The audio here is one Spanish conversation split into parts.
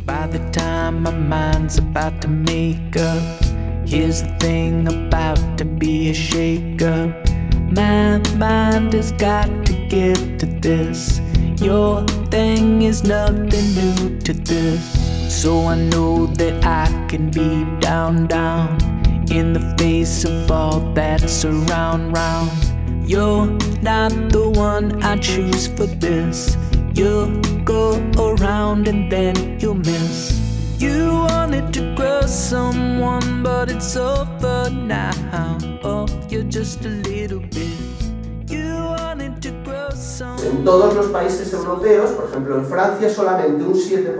By the time my mind's about to make up, here's the thing about to be a shake-up. My mind has got to get to this. Your thing is nothing new to this. So I know that I can be down, down in the face of all that's around, round. You're not the one I choose for this. You'll go around and then you'll miss. You wanted to grow someone, but it's over now. Oh, you're just a little bit. You wanted to grow someone. En todos los países europeos, por ejemplo en Francia, solamente un 7%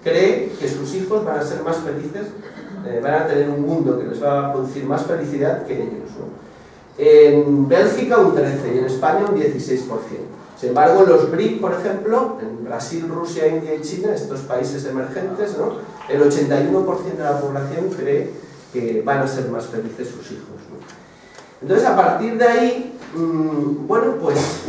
cree que sus hijos van a ser más felices, van a tener un mundo que les va a producir más felicidad que ellos, ¿no? En Bélgica un 13% y en España un 16%. Sin embargo, en los BRIC, por ejemplo, en Brasil, Rusia, India y China, estos países emergentes, ¿no?, el 81% de la población cree que van a ser más felices sus hijos, ¿no? Entonces, a partir de ahí, bueno, pues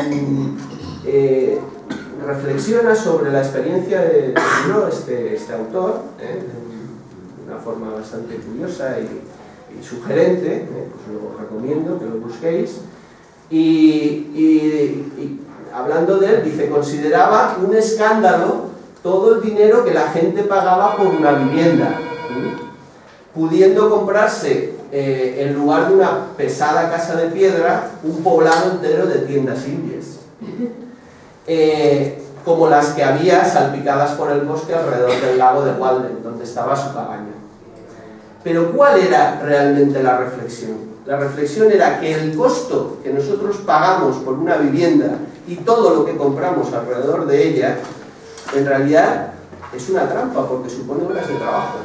reflexiona sobre la experiencia de Thoreau, este autor, de una forma bastante curiosa y sugerente, pues lo recomiendo que lo busquéis. Y hablando de él, dice, consideraba un escándalo todo el dinero que la gente pagaba por una vivienda, pudiendo comprarse, en lugar de una pesada casa de piedra, un poblado entero de tiendas indias, como las que había salpicadas por el bosque alrededor del lago de Walden, donde estaba su cabaña. Pero ¿cuál era realmente la reflexión? La reflexión era que el costo que nosotros pagamos por una vivienda y todo lo que compramos alrededor de ella, en realidad es una trampa, porque supone horas de trabajo.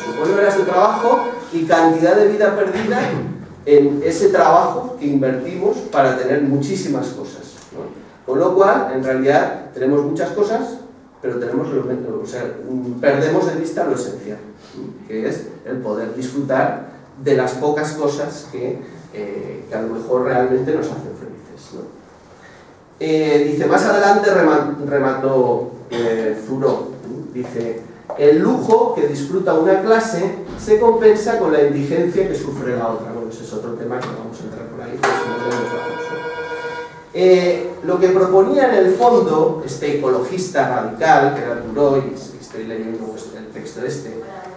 Supone horas de trabajo y cantidad de vida perdida en ese trabajo que invertimos para tener muchísimas cosas, ¿no? Con lo cual, en realidad, tenemos muchas cosas, pero tenemos perdemos de vista lo esencial, que es el poder disfrutar de las pocas cosas que a lo mejor realmente nos hacen felices, ¿no? Dice, más adelante remató Thoreau, dice, el lujo que disfruta una clase se compensa con la indigencia que sufre la otra. Bueno, ese es otro tema que no vamos a entrar por ahí, pero lo que proponía en el fondo este ecologista radical, que era Thoreau, y estoy leyendo el texto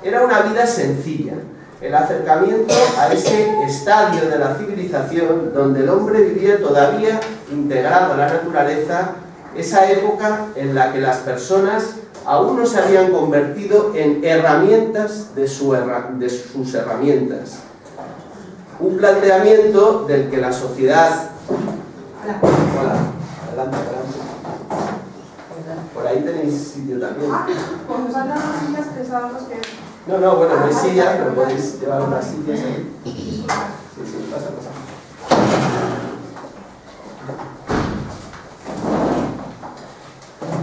era una vida sencilla, el acercamiento a ese estadio de la civilización donde el hombre vivía todavía integrado a la naturaleza, esa época en la que las personas aún no se habían convertido en herramientas de sus herramientas. Un planteamiento del que la sociedad... Hola, adelante. Por ahí tenéis sitio también. Cuando salgan las sillas pensábamos que... No, bueno, no hay sillas, pero podéis llevar unas sillas ahí. Sí, pasa.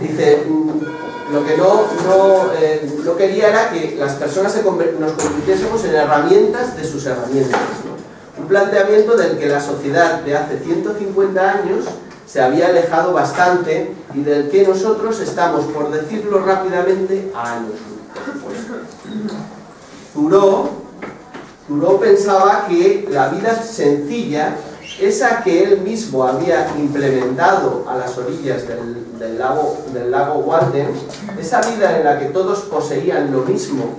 Dice, lo que no quería era que las personas nos convirtiésemos en herramientas de sus herramientas, ¿no? Un planteamiento del que la sociedad de hace 150 años se había alejado bastante y del que nosotros estamos, por decirlo rápidamente, a años luz. Thoreau pensaba que la vida sencilla, esa que él mismo había implementado a las orillas del lago Walden, esa vida en la que todos poseían lo mismo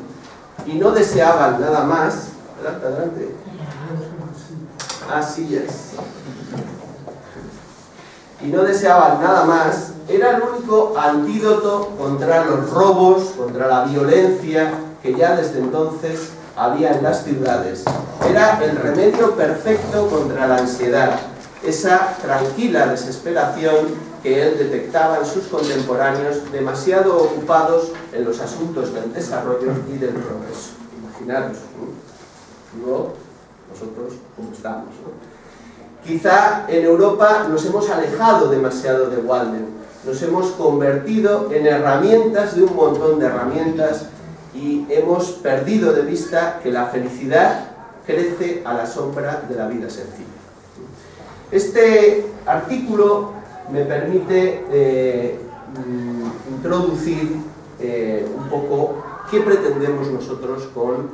y no deseaban nada más. Adelante. Sillas. Y no deseaban nada más, era el único antídoto contra los robos, contra la violencia que ya desde entonces había en las ciudades. Era el remedio perfecto contra la ansiedad, esa tranquila desesperación que él detectaba en sus contemporáneos demasiado ocupados en los asuntos del desarrollo y del progreso. Imaginaros, ¿no? Luego, nosotros cómo estamos, ¿no? Quizá en Europa nos hemos alejado demasiado de Walden, nos hemos convertido en herramientas de un montón de herramientas y hemos perdido de vista que la felicidad crece a la sombra de la vida sencilla. Este artículo me permite introducir un poco qué pretendemos nosotros con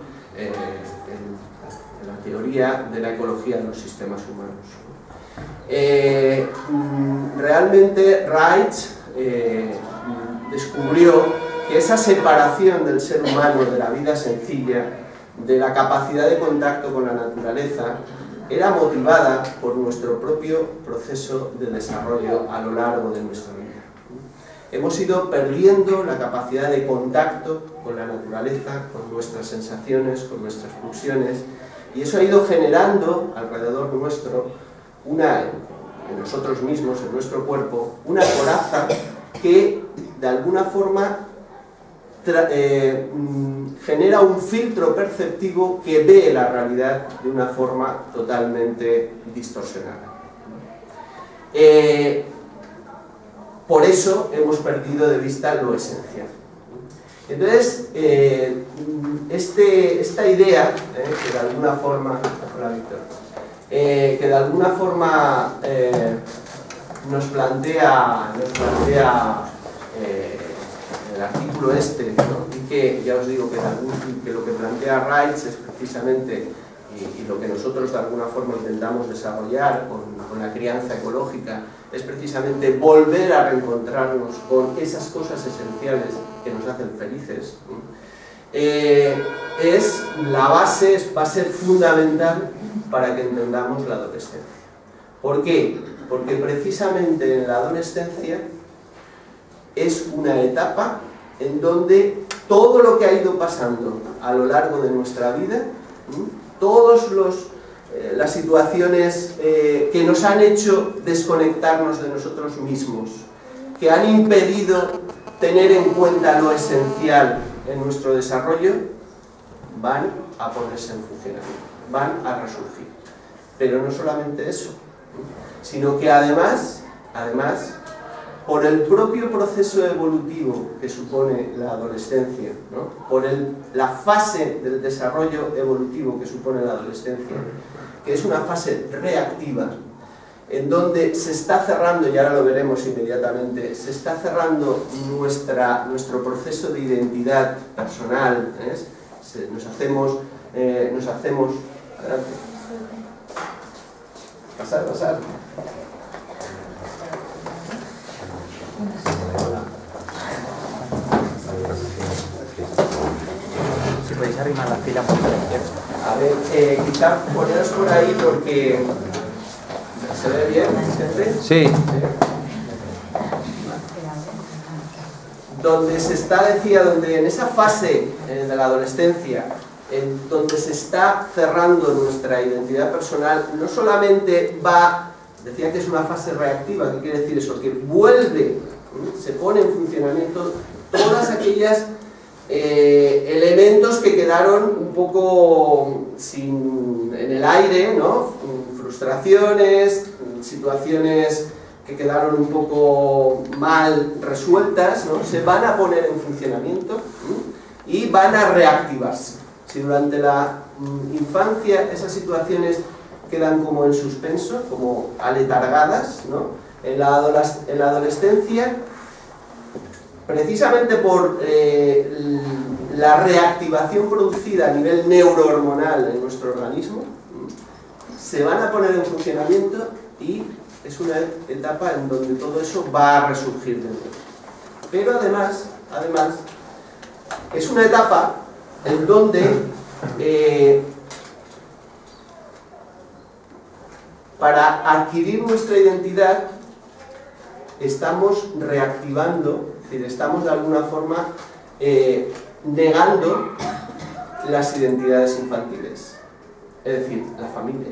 la teoría de la ecología de los sistemas humanos. Realmente Reich descubrió que esa separación del ser humano de la vida sencilla, de la capacidad de contacto con la naturaleza, era motivada por nuestro propio proceso de desarrollo a lo largo de nuestra vida. Hemos ido perdiendo la capacidad de contacto con la naturaleza, con nuestras sensaciones, con nuestras pulsiones, y eso ha ido generando alrededor nuestro, en nosotros mismos, en nuestro cuerpo, una coraza que de alguna forma genera un filtro perceptivo que ve la realidad de una forma totalmente distorsionada. Por eso hemos perdido de vista lo esencial. Entonces, esta idea, que de alguna forma, hola Víctor, que de alguna forma nos plantea el artículo ¿no? Y que ya os digo que lo que plantea Reich es precisamente, y lo que nosotros de alguna forma intentamos desarrollar con la crianza ecológica, es precisamente volver a reencontrarnos con esas cosas esenciales que nos hacen felices, es la base, va a ser fundamental para que entendamos la adolescencia. ¿Por qué? Porque precisamente en la adolescencia es una etapa en donde todo lo que ha ido pasando a lo largo de nuestra vida, todas las situaciones que nos han hecho desconectarnos de nosotros mismos, que han impedido tener en cuenta lo esencial en nuestro desarrollo, van a ponerse en funcionamiento, van a resurgir. Pero no solamente eso, sino que además, por el propio proceso evolutivo que supone la adolescencia, ¿no? Por la fase del desarrollo evolutivo que supone la adolescencia, que es una fase reactiva, en donde se está cerrando, y ahora lo veremos inmediatamente, se está cerrando nuestro proceso de identidad personal, nos hacemos adelante, pasar. Si podéis arrimar la fila por la izquierda. A ver, quizá poneros por ahí porque... ¿Se ve bien, gente? Sí. Donde se está, donde en esa fase de la adolescencia, en donde se está cerrando nuestra identidad personal, no solamente decía que es una fase reactiva, ¿qué quiere decir eso? Que vuelve, se pone en funcionamiento todas aquellas elementos que quedaron un poco en el aire, ¿no? Frustraciones, situaciones que quedaron un poco mal resueltas, ¿no? Se van a poner en funcionamiento y van a reactivarse. Si durante la infancia esas situaciones quedan como en suspenso, como aletargadas, ¿no? En la adolescencia, precisamente por la reactivación producida a nivel neurohormonal en nuestro organismo, se van a poner en funcionamiento y es una etapa en donde todo eso va a resurgir de nuevo. Pero además, es una etapa en donde para adquirir nuestra identidad estamos reactivando, es decir, estamos de alguna forma negando las identidades infantiles, es decir, la familia.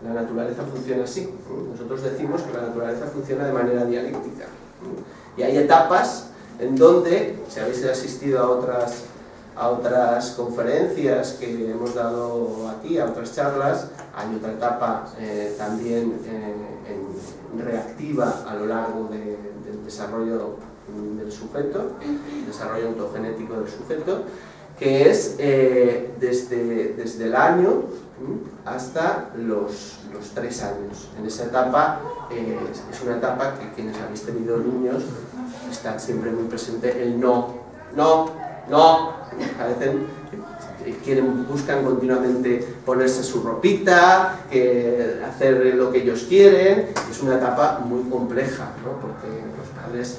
La naturaleza funciona así. Nosotros decimos que la naturaleza funciona de manera dialéctica. Y hay etapas en donde, si habéis asistido a otras conferencias que hemos dado aquí, a otras charlas, hay otra etapa también reactiva a lo largo del desarrollo del sujeto, el desarrollo ontogenético del sujeto, que es desde el año hasta los 3 años. En esa etapa, es una etapa que quienes habéis tenido niños está siempre muy presente el no, no, no. Parecen, buscan continuamente ponerse su ropita, hacer lo que ellos quieren. Es una etapa muy compleja, ¿no? Porque los padres,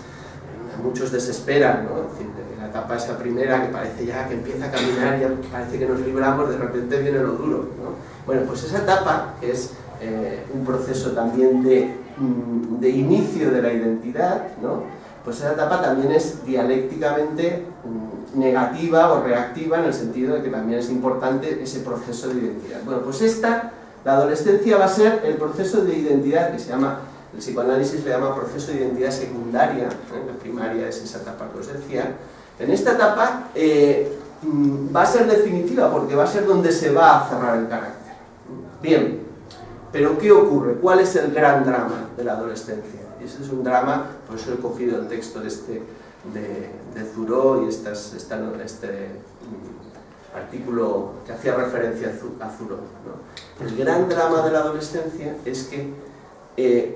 muchos desesperan, ¿no? Es decir, la etapa esa primera que parece ya que empieza a caminar, ya parece que nos libramos, de repente viene lo duro, ¿no? Bueno, pues esa etapa, que es un proceso también de inicio de la identidad, ¿no? Pues esa etapa también es dialécticamente negativa o reactiva, en el sentido de que también es importante ese proceso de identidad. Bueno, pues la adolescencia va a ser el proceso de identidad que se llama, el psicoanálisis le llama proceso de identidad secundaria, la primaria es esa etapa que os decía. En esta etapa va a ser definitiva, porque va a ser donde se va a cerrar el carácter. Bien, pero ¿qué ocurre? ¿Cuál es el gran drama de la adolescencia? Y ese es un drama, por eso he cogido el texto de Thoreau y este artículo que hacía referencia a Thoreau, ¿no? El gran drama de la adolescencia es que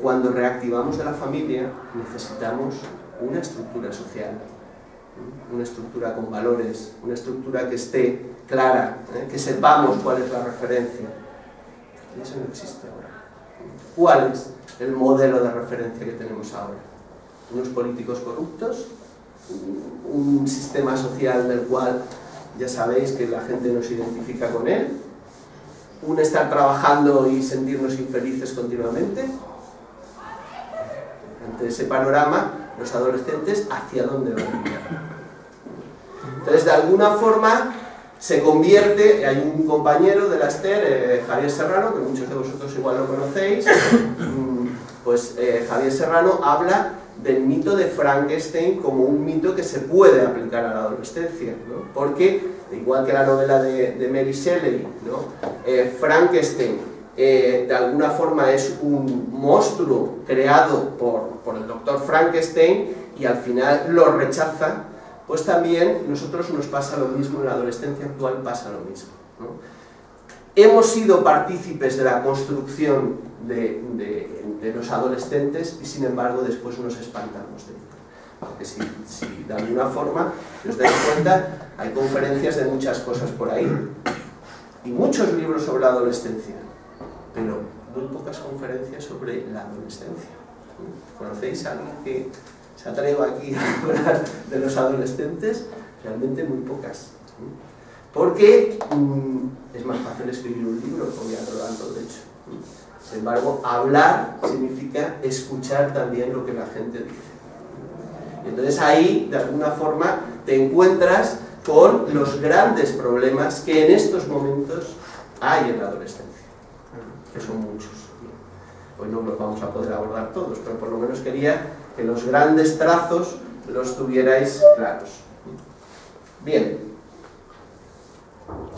cuando reactivamos de la familia necesitamos una estructura social, una estructura con valores, una estructura que esté clara, que sepamos cuál es la referencia. Y eso no existe ahora. ¿Cuál es el modelo de referencia que tenemos ahora? Unos políticos corruptos, un sistema social del cual ya sabéis que la gente nos identifica con él, un estar trabajando y sentirnos infelices continuamente. Ante ese panorama, los adolescentes, ¿hacia dónde van? Entonces, de alguna forma, se convierte, hay un compañero de la STER, Javier Serrano, que muchos de vosotros igual lo conocéis, pues Javier Serrano habla del mito de Frankenstein como un mito que se puede aplicar a la adolescencia, ¿no? Porque, igual que la novela de Mary Shelley, ¿no? Frankenstein de alguna forma es un monstruo creado por el doctor Frankenstein y al final lo rechaza. Pues también nosotros nos pasa lo mismo, en la adolescencia actual pasa lo mismo, ¿no? Hemos sido partícipes de la construcción de los adolescentes y sin embargo después nos espantamos de ello. Porque si de alguna forma, si os dais cuenta, hay conferencias de muchas cosas por ahí y muchos libros sobre la adolescencia, pero muy pocas conferencias sobre la adolescencia. ¿Conocéis a alguien que se atreva aquí a hablar de los adolescentes? Realmente muy pocas. Porque es más fácil escribir un libro, obviando tanto, de hecho. Sin embargo, hablar significa escuchar también lo que la gente dice. Y entonces ahí, de alguna forma, te encuentras con los grandes problemas que en estos momentos hay en la adolescencia, que son muchos. Hoy no los vamos a poder abordar todos, pero por lo menos quería que los grandes trazos los tuvierais claros. Bien.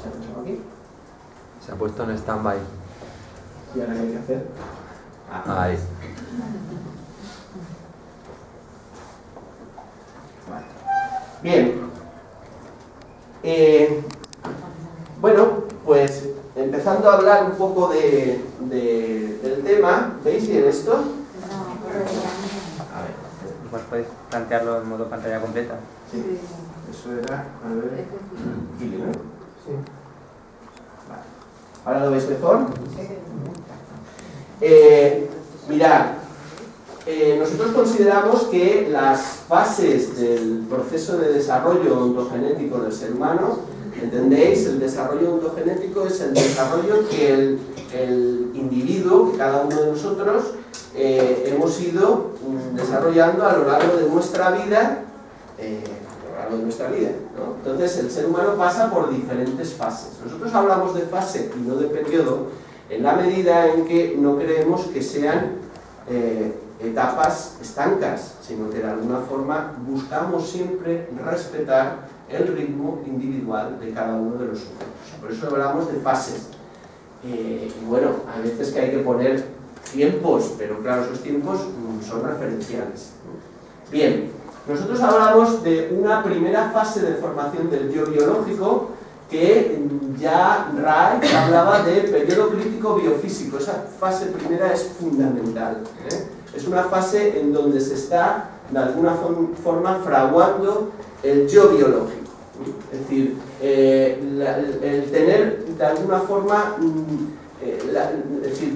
¿Se ha pasado aquí? Se ha puesto en stand-by. ¿Y ahora qué hay que hacer? Ahí. Vale. Bien. Bueno, pues empezando a hablar un poco del tema, ¿veis bien esto? A ver. Igual podéis plantearlo en modo pantalla completa. Sí. Eso era, a ver, aquí, ¿no? Sí. Vale. ¿Ahora lo veis mejor? Mirad, nosotros consideramos que las fases del proceso de desarrollo ontogenético del ser humano, ¿entendéis? El desarrollo ontogenético es el desarrollo que el individuo, que cada uno de nosotros, hemos ido desarrollando a lo largo de nuestra vida, ¿no? Entonces el ser humano pasa por diferentes fases. Nosotros hablamos de fase y no de periodo en la medida en que no creemos que sean etapas estancas, sino que de alguna forma buscamos siempre respetar el ritmo individual de cada uno de los sujetos. Por eso hablamos de fases. Y bueno, a veces que hay que poner tiempos, pero claro, esos tiempos son referenciales. Bien. Nosotros hablamos de una primera fase de formación del yo biológico que ya Reich hablaba de periodo crítico biofísico. Esa fase primera es fundamental, ¿eh? Es una fase en donde se está de alguna forma fraguando el yo biológico. Es decir, el tener de alguna forma, es decir,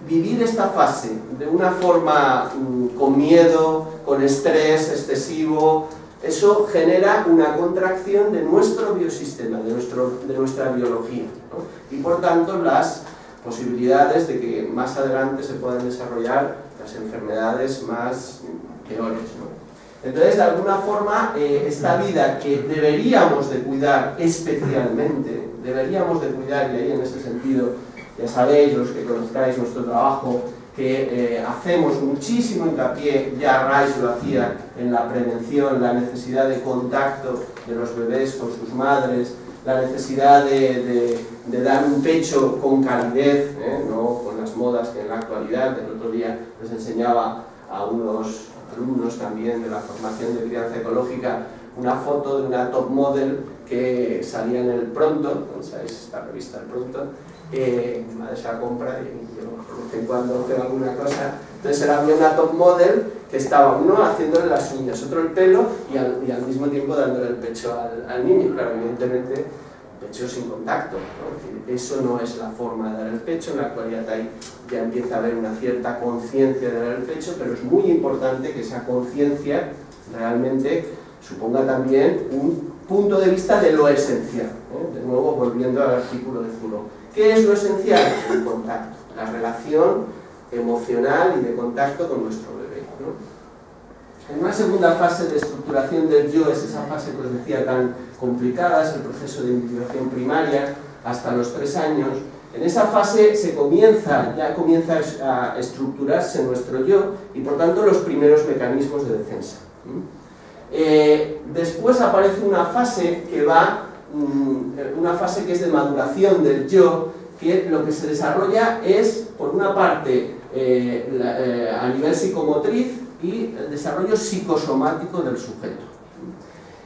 vivir esta fase de una forma con miedo, con estrés excesivo, eso genera una contracción de nuestro biosistema, de nuestra biología, ¿no? Y por tanto las posibilidades de que más adelante se puedan desarrollar las enfermedades más peores, ¿no? Entonces, de alguna forma, esta vida que deberíamos de cuidar especialmente, deberíamos de cuidar, y ahí en ese sentido, ya sabéis, los que conozcáis nuestro trabajo, que hacemos muchísimo hincapié, ya Rice lo hacía, en la prevención, la necesidad de contacto de los bebés con sus madres, la necesidad de dar un pecho con calidez, no con las modas que en la actualidad. El otro día les enseñaba a unos alumnos también de la formación de crianza ecológica una foto de una top model que salía en el Pronto, ¿sabéis esta revista El Pronto? Mi madre se la compra y yo de vez en cuando hago alguna cosa. Entonces había una top model que estaba uno haciéndole las uñas, otro el pelo y al mismo tiempo dándole el pecho al niño. Claro, evidentemente pecho sin contacto, ¿no? Es decir, eso no es la forma de dar el pecho. En la actualidad ahí ya empieza a haber una cierta conciencia de dar el pecho, pero es muy importante que esa conciencia realmente suponga también un punto de vista de lo esencial, ¿eh? De nuevo volviendo al artículo de Thoreau. ¿Qué es lo esencial? El contacto, la relación emocional y de contacto con nuestro bebé, ¿no? En una segunda fase de estructuración del yo, es esa fase que os decía tan complicada, es el proceso de individuación primaria hasta los 3 años. En esa fase ya comienza a estructurarse nuestro yo y por tanto los primeros mecanismos de defensa. Después aparece una fase que que es de maduración del yo, que lo que se desarrolla es, por una parte, a nivel psicomotriz y el desarrollo psicosomático del sujeto.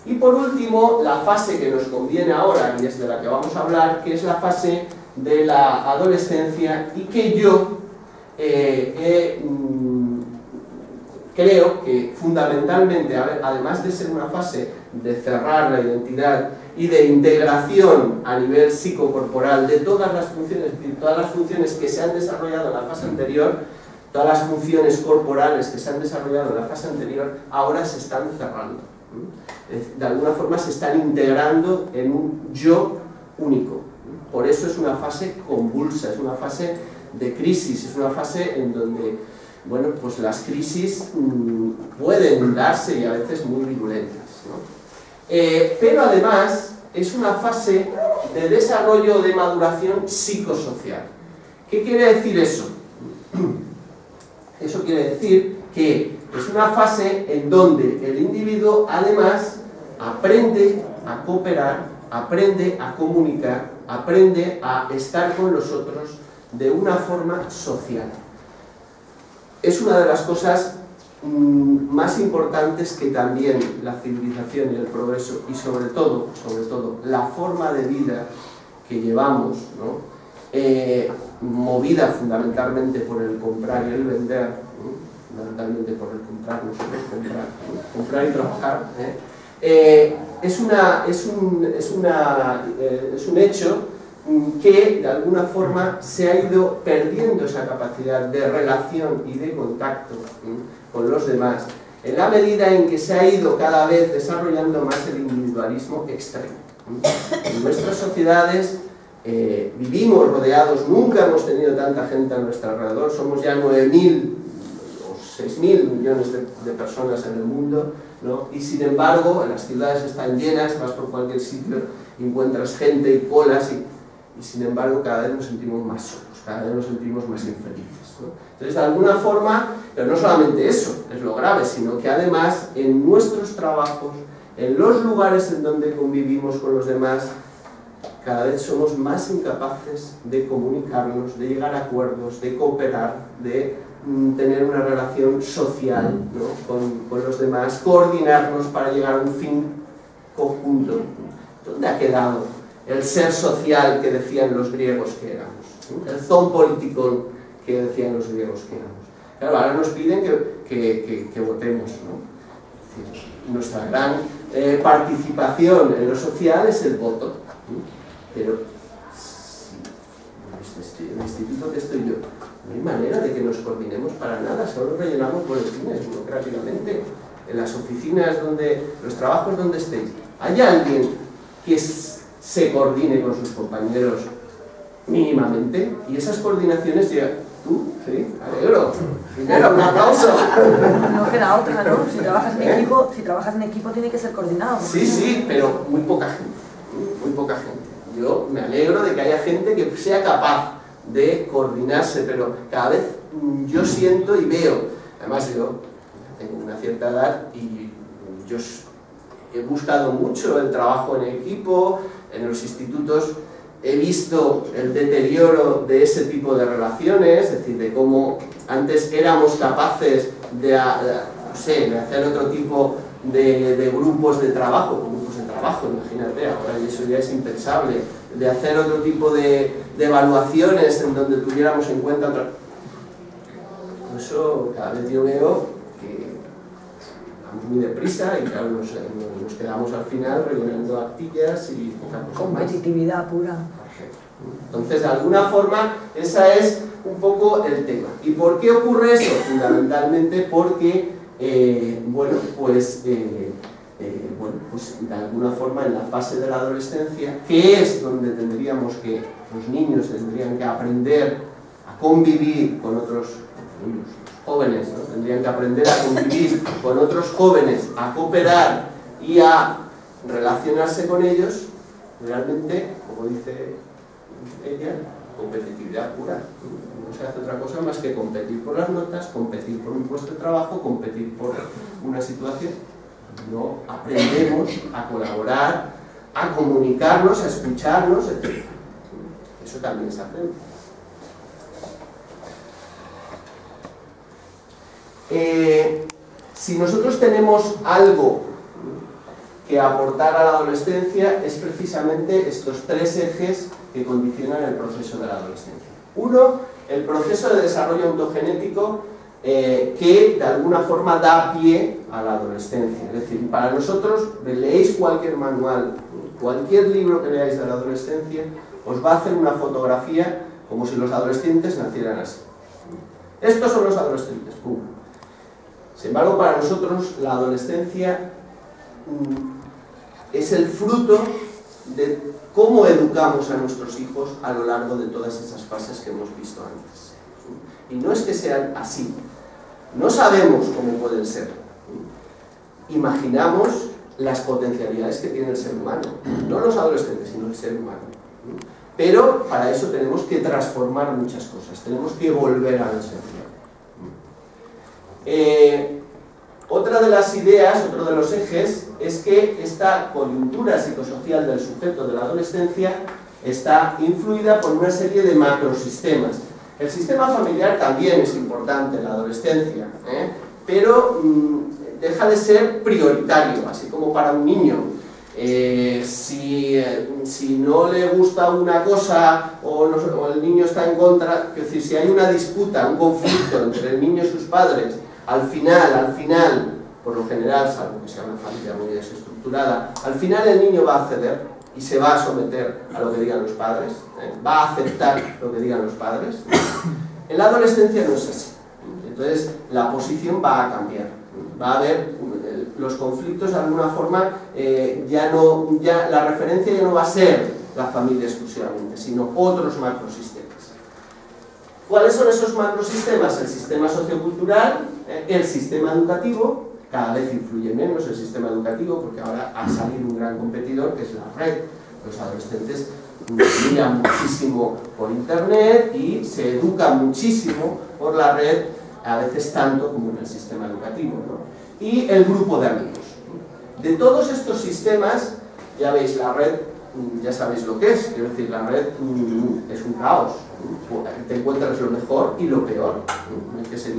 Y por último, la fase que nos conviene ahora y es de la que vamos a hablar, que es la fase de la adolescencia y que yo creo que fundamentalmente, además de ser una fase de cerrar la identidad y de integración a nivel psicocorporal de todas las funciones, es decir, todas las funciones que se han desarrollado en la fase anterior, todas las funciones corporales que se han desarrollado en la fase anterior, ahora se están cerrando. De alguna forma se están integrando en un yo único. Por eso es una fase convulsa, es una fase de crisis, es una fase en donde, bueno, pues las crisis pueden darse y a veces muy virulentas, ¿no? Pero además es una fase de desarrollo, de maduración psicosocial. ¿Qué quiere decir eso? Eso quiere decir que es una fase en donde el individuo además aprende a cooperar, aprende a comunicar, aprende a estar con los otros de una forma social. Es una de las cosas más importantes que también la civilización y el progreso y sobre todo la forma de vida que llevamos, ¿no? Movida fundamentalmente por el comprar y el vender, ¿no? Fundamentalmente por el comprar, nosotros comprar y trabajar, es un hecho que de alguna forma se ha ido perdiendo esa capacidad de relación y de contacto con los demás, en la medida en que se ha ido cada vez desarrollando más el individualismo extremo. En nuestras sociedades vivimos rodeados, nunca hemos tenido tanta gente a nuestro alrededor, somos ya 9.000 o 6.000 millones de personas en el mundo, ¿no? Y sin embargo, las ciudades están llenas, vas por cualquier sitio, encuentras gente y colas y sin embargo cada vez nos sentimos más solos, cada vez nos sentimos más infelices, ¿no? Entonces, de alguna forma, pero no solamente eso es lo grave, sino que además en nuestros trabajos, en los lugares en donde convivimos con los demás, cada vez somos más incapaces de comunicarnos, de llegar a acuerdos, de cooperar, de tener una relación social, ¿no? con los demás, coordinarnos para llegar a un fin conjunto. ¿Dónde ha quedado el ser social que decían los griegos que éramos? El zoon politikon que decían los griegos que éramos. Claro, ahora nos piden que votemos, ¿no? decir, nuestra gran participación en lo social es el voto. Pero en el instituto que estoy yo, no hay manera de que nos coordinemos para nada, solo rellenamos boletines burocráticamente. En las oficinas, los trabajos donde estéis, ¿hay alguien que se coordine con sus compañeros mínimamente? Y esas coordinaciones llegan. ¿Tú? Sí, alegro. Primero, un aplauso. No queda otra, ¿no? Si trabajas en equipo tiene que ser coordinado. Sí, pero muy poca gente. Muy poca gente. Yo me alegro de que haya gente que sea capaz de coordinarse, pero cada vez yo siento y veo, además yo tengo una cierta edad y yo he buscado mucho el trabajo en equipo, en los institutos he visto el deterioro de ese tipo de relaciones, es decir, de cómo antes éramos capaces de hacer otro tipo de grupos de trabajo, imagínate, ahora eso ya es impensable, de hacer otro tipo de evaluaciones en donde tuviéramos en cuenta otra. Por eso cada vez yo veo que vamos muy deprisa y claro, nos quedamos al final rellenando actillas y poca cosa competitividad más. pura. Entonces, de alguna forma, ese es un poco el tema. ¿Y por qué ocurre eso? Fundamentalmente porque, pues de alguna forma en la fase de la adolescencia, que es donde los niños tendrían que aprender a convivir con otros niños, jóvenes, ¿no? Tendrían que aprender a convivir con otros jóvenes, a cooperar y a relacionarse con ellos, realmente, como dice ella, competitividad pura. No se hace otra cosa más que competir por las notas, competir por un puesto de trabajo, competir por una situación. No aprendemos a colaborar, a comunicarnos, a escucharnos, etc. Eso también se aprende. Si nosotros tenemos algo que aportar a la adolescencia, es precisamente estos tres ejes que condicionan el proceso de la adolescencia. Uno, el proceso de desarrollo ontogenético que de alguna forma da pie a la adolescencia. Es decir, para nosotros, leéis cualquier manual, cualquier libro que leáis de la adolescencia, os va a hacer una fotografía como si los adolescentes nacieran así. Estos son los adolescentes, ¡pum! Sin embargo, para nosotros la adolescencia es el fruto de cómo educamos a nuestros hijos a lo largo de todas esas fases que hemos visto antes. Y no es que sean así, no sabemos cómo pueden ser. Imaginamos las potencialidades que tiene el ser humano, no los adolescentes, sino el ser humano. Pero para eso tenemos que transformar muchas cosas, tenemos que volver a la esencia. Otra de las ideas, otro de los ejes, es que esta coyuntura psicosocial del sujeto de la adolescencia está influida por una serie de macrosistemas. El sistema familiar también es importante en la adolescencia, pero deja de ser prioritario, así como para un niño. Si no le gusta una cosa o el niño está en contra, es decir, si hay una disputa, un conflicto entre el niño y sus padres, al final, por lo general, salvo que sea una familia muy desestructurada, al final el niño va a ceder y se va a someter a lo que digan los padres, va a aceptar lo que digan los padres. En la adolescencia no es así. Entonces la posición va a cambiar, va a haber los conflictos de alguna forma, la referencia ya no va a ser la familia exclusivamente, sino otros macrosistemas. ¿Cuáles son esos macrosistemas? El sistema sociocultural, el sistema educativo. Cada vez influye menos el sistema educativo porque ahora ha salido un gran competidor que es la red. Los adolescentes miran muchísimo por internet y se educan muchísimo por la red, a veces tanto como en el sistema educativo, ¿no? Y el grupo de amigos. De todos estos sistemas, ya veis, la red, ya sabéis lo que es, quiero decir, la red es un caos. Te encuentras lo mejor y lo peor. No hay que ser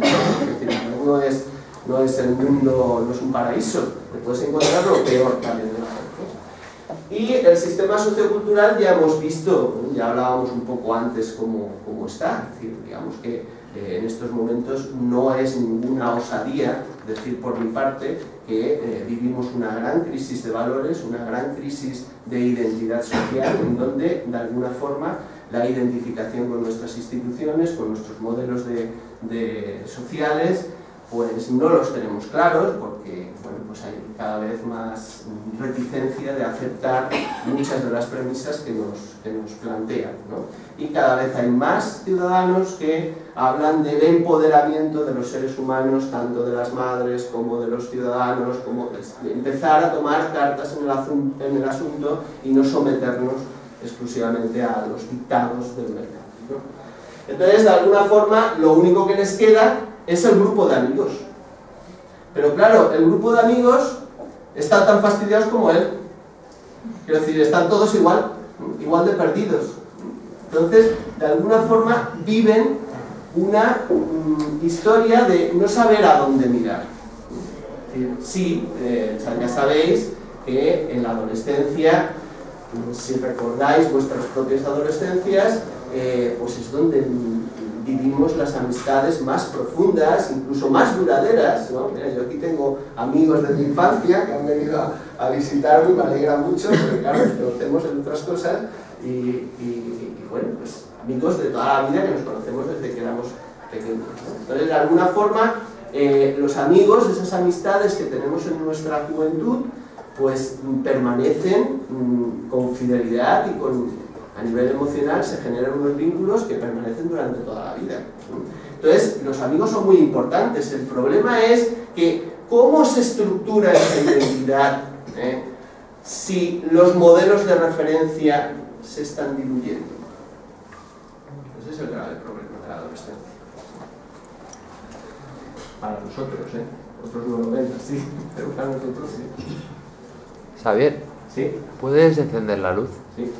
no es el mundo, no es un paraíso, te puedes encontrar lo peor también de la gente. Y el sistema sociocultural ya hemos visto, ya hablábamos un poco antes cómo está, es decir, digamos que en estos momentos no es ninguna osadía decir por mi parte que vivimos una gran crisis de valores, una gran crisis de identidad social, en donde de alguna forma la identificación con nuestras instituciones, con nuestros modelos sociales, pues no los tenemos claros, porque bueno, pues hay cada vez más reticencia de aceptar muchas de las premisas que nos plantean, ¿no? Y cada vez hay más ciudadanos que hablan del empoderamiento de los seres humanos, tanto de las madres como de los ciudadanos, como de empezar a tomar cartas en el asunto y no someternos exclusivamente a los dictados del mercado, ¿no? Entonces, de alguna forma, lo único que les queda es el grupo de amigos. Pero claro, el grupo de amigos están tan fastidiados como él. Quiero decir, están todos igual de perdidos. Entonces, de alguna forma, viven una historia de no saber a dónde mirar. Sí, ya sabéis que en la adolescencia, si recordáis vuestras propias adolescencias, pues es donde vivimos las amistades más profundas, incluso más duraderas, ¿no? Mira, yo aquí tengo amigos de mi infancia que han venido a visitarme y me alegra mucho, porque claro, nos conocemos en otras cosas y bueno, pues amigos de toda la vida que nos conocemos desde que éramos pequeños, ¿no? Entonces, de alguna forma, los amigos, esas amistades que tenemos en nuestra juventud, pues permanecen con fidelidad y a nivel emocional se generan unos vínculos que permanecen durante toda la vida. Entonces, los amigos son muy importantes. El problema es que cómo se estructura esa identidad si los modelos de referencia se están diluyendo. Ese es el grave problema de la adolescencia. Para nosotros, otros no lo ven así, pero para nosotros sí. Xavier, ¿sí? ¿Puedes encender la luz? Sí.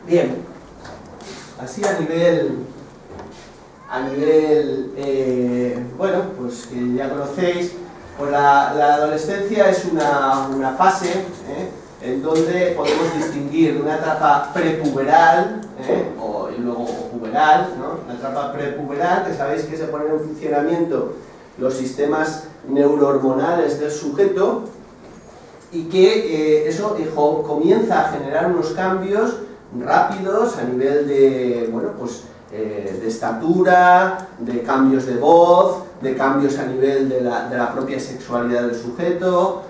Bien, así a nivel bueno, pues que ya conocéis, pues la adolescencia es una fase en donde podemos distinguir una etapa prepuberal y luego puberal, ¿no? La etapa prepuberal, que sabéis que se ponen en funcionamiento los sistemas neurohormonales del sujeto y que eso comienza a generar unos cambios rápidos a nivel de, bueno, pues, de estatura, de cambios de voz, de cambios a nivel de la propia sexualidad del sujeto,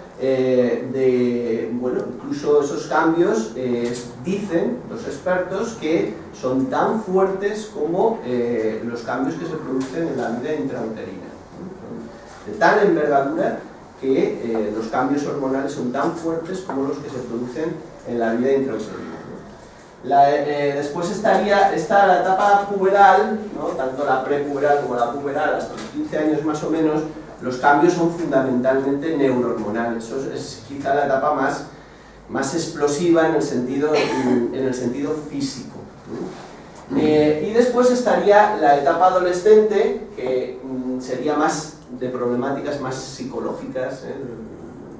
bueno, incluso esos cambios dicen los expertos que son tan fuertes como los cambios que se producen en la vida intrauterina, de tal envergadura que los cambios hormonales son tan fuertes como los que se producen en la vida intrauterina. Después está la etapa puberal, ¿no? Tanto la prepuberal como la puberal, hasta los 15 años más o menos, los cambios son fundamentalmente neurohormonales. Eso es quizá la etapa más explosiva en el sentido físico, ¿no? Y después estaría la etapa adolescente, que sería más de problemáticas más psicológicas,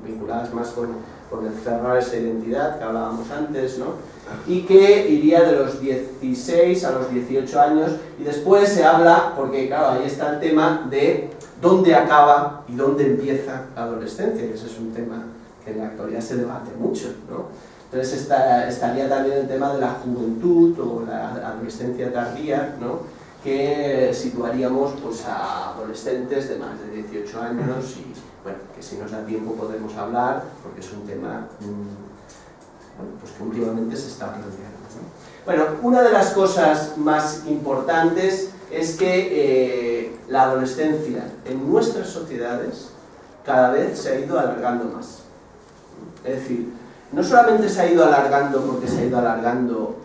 vinculadas más con el cerrar esa identidad que hablábamos antes, ¿no? Y que iría de los 16 a los 18 años, y después se habla, porque claro, ahí está el tema de dónde acaba y dónde empieza la adolescencia, que ese es un tema que en la actualidad se debate mucho, ¿no? Entonces estaría también el tema de la juventud o la adolescencia tardía, ¿no? Que situaríamos pues a adolescentes de más de 18 años y bueno, que si nos da tiempo podemos hablar, porque es un tema bueno, pues que últimamente se está planteando, ¿no? Bueno, una de las cosas más importantes es que la adolescencia en nuestras sociedades cada vez se ha ido alargando más. Es decir, no solamente se ha ido alargando porque se ha ido alargando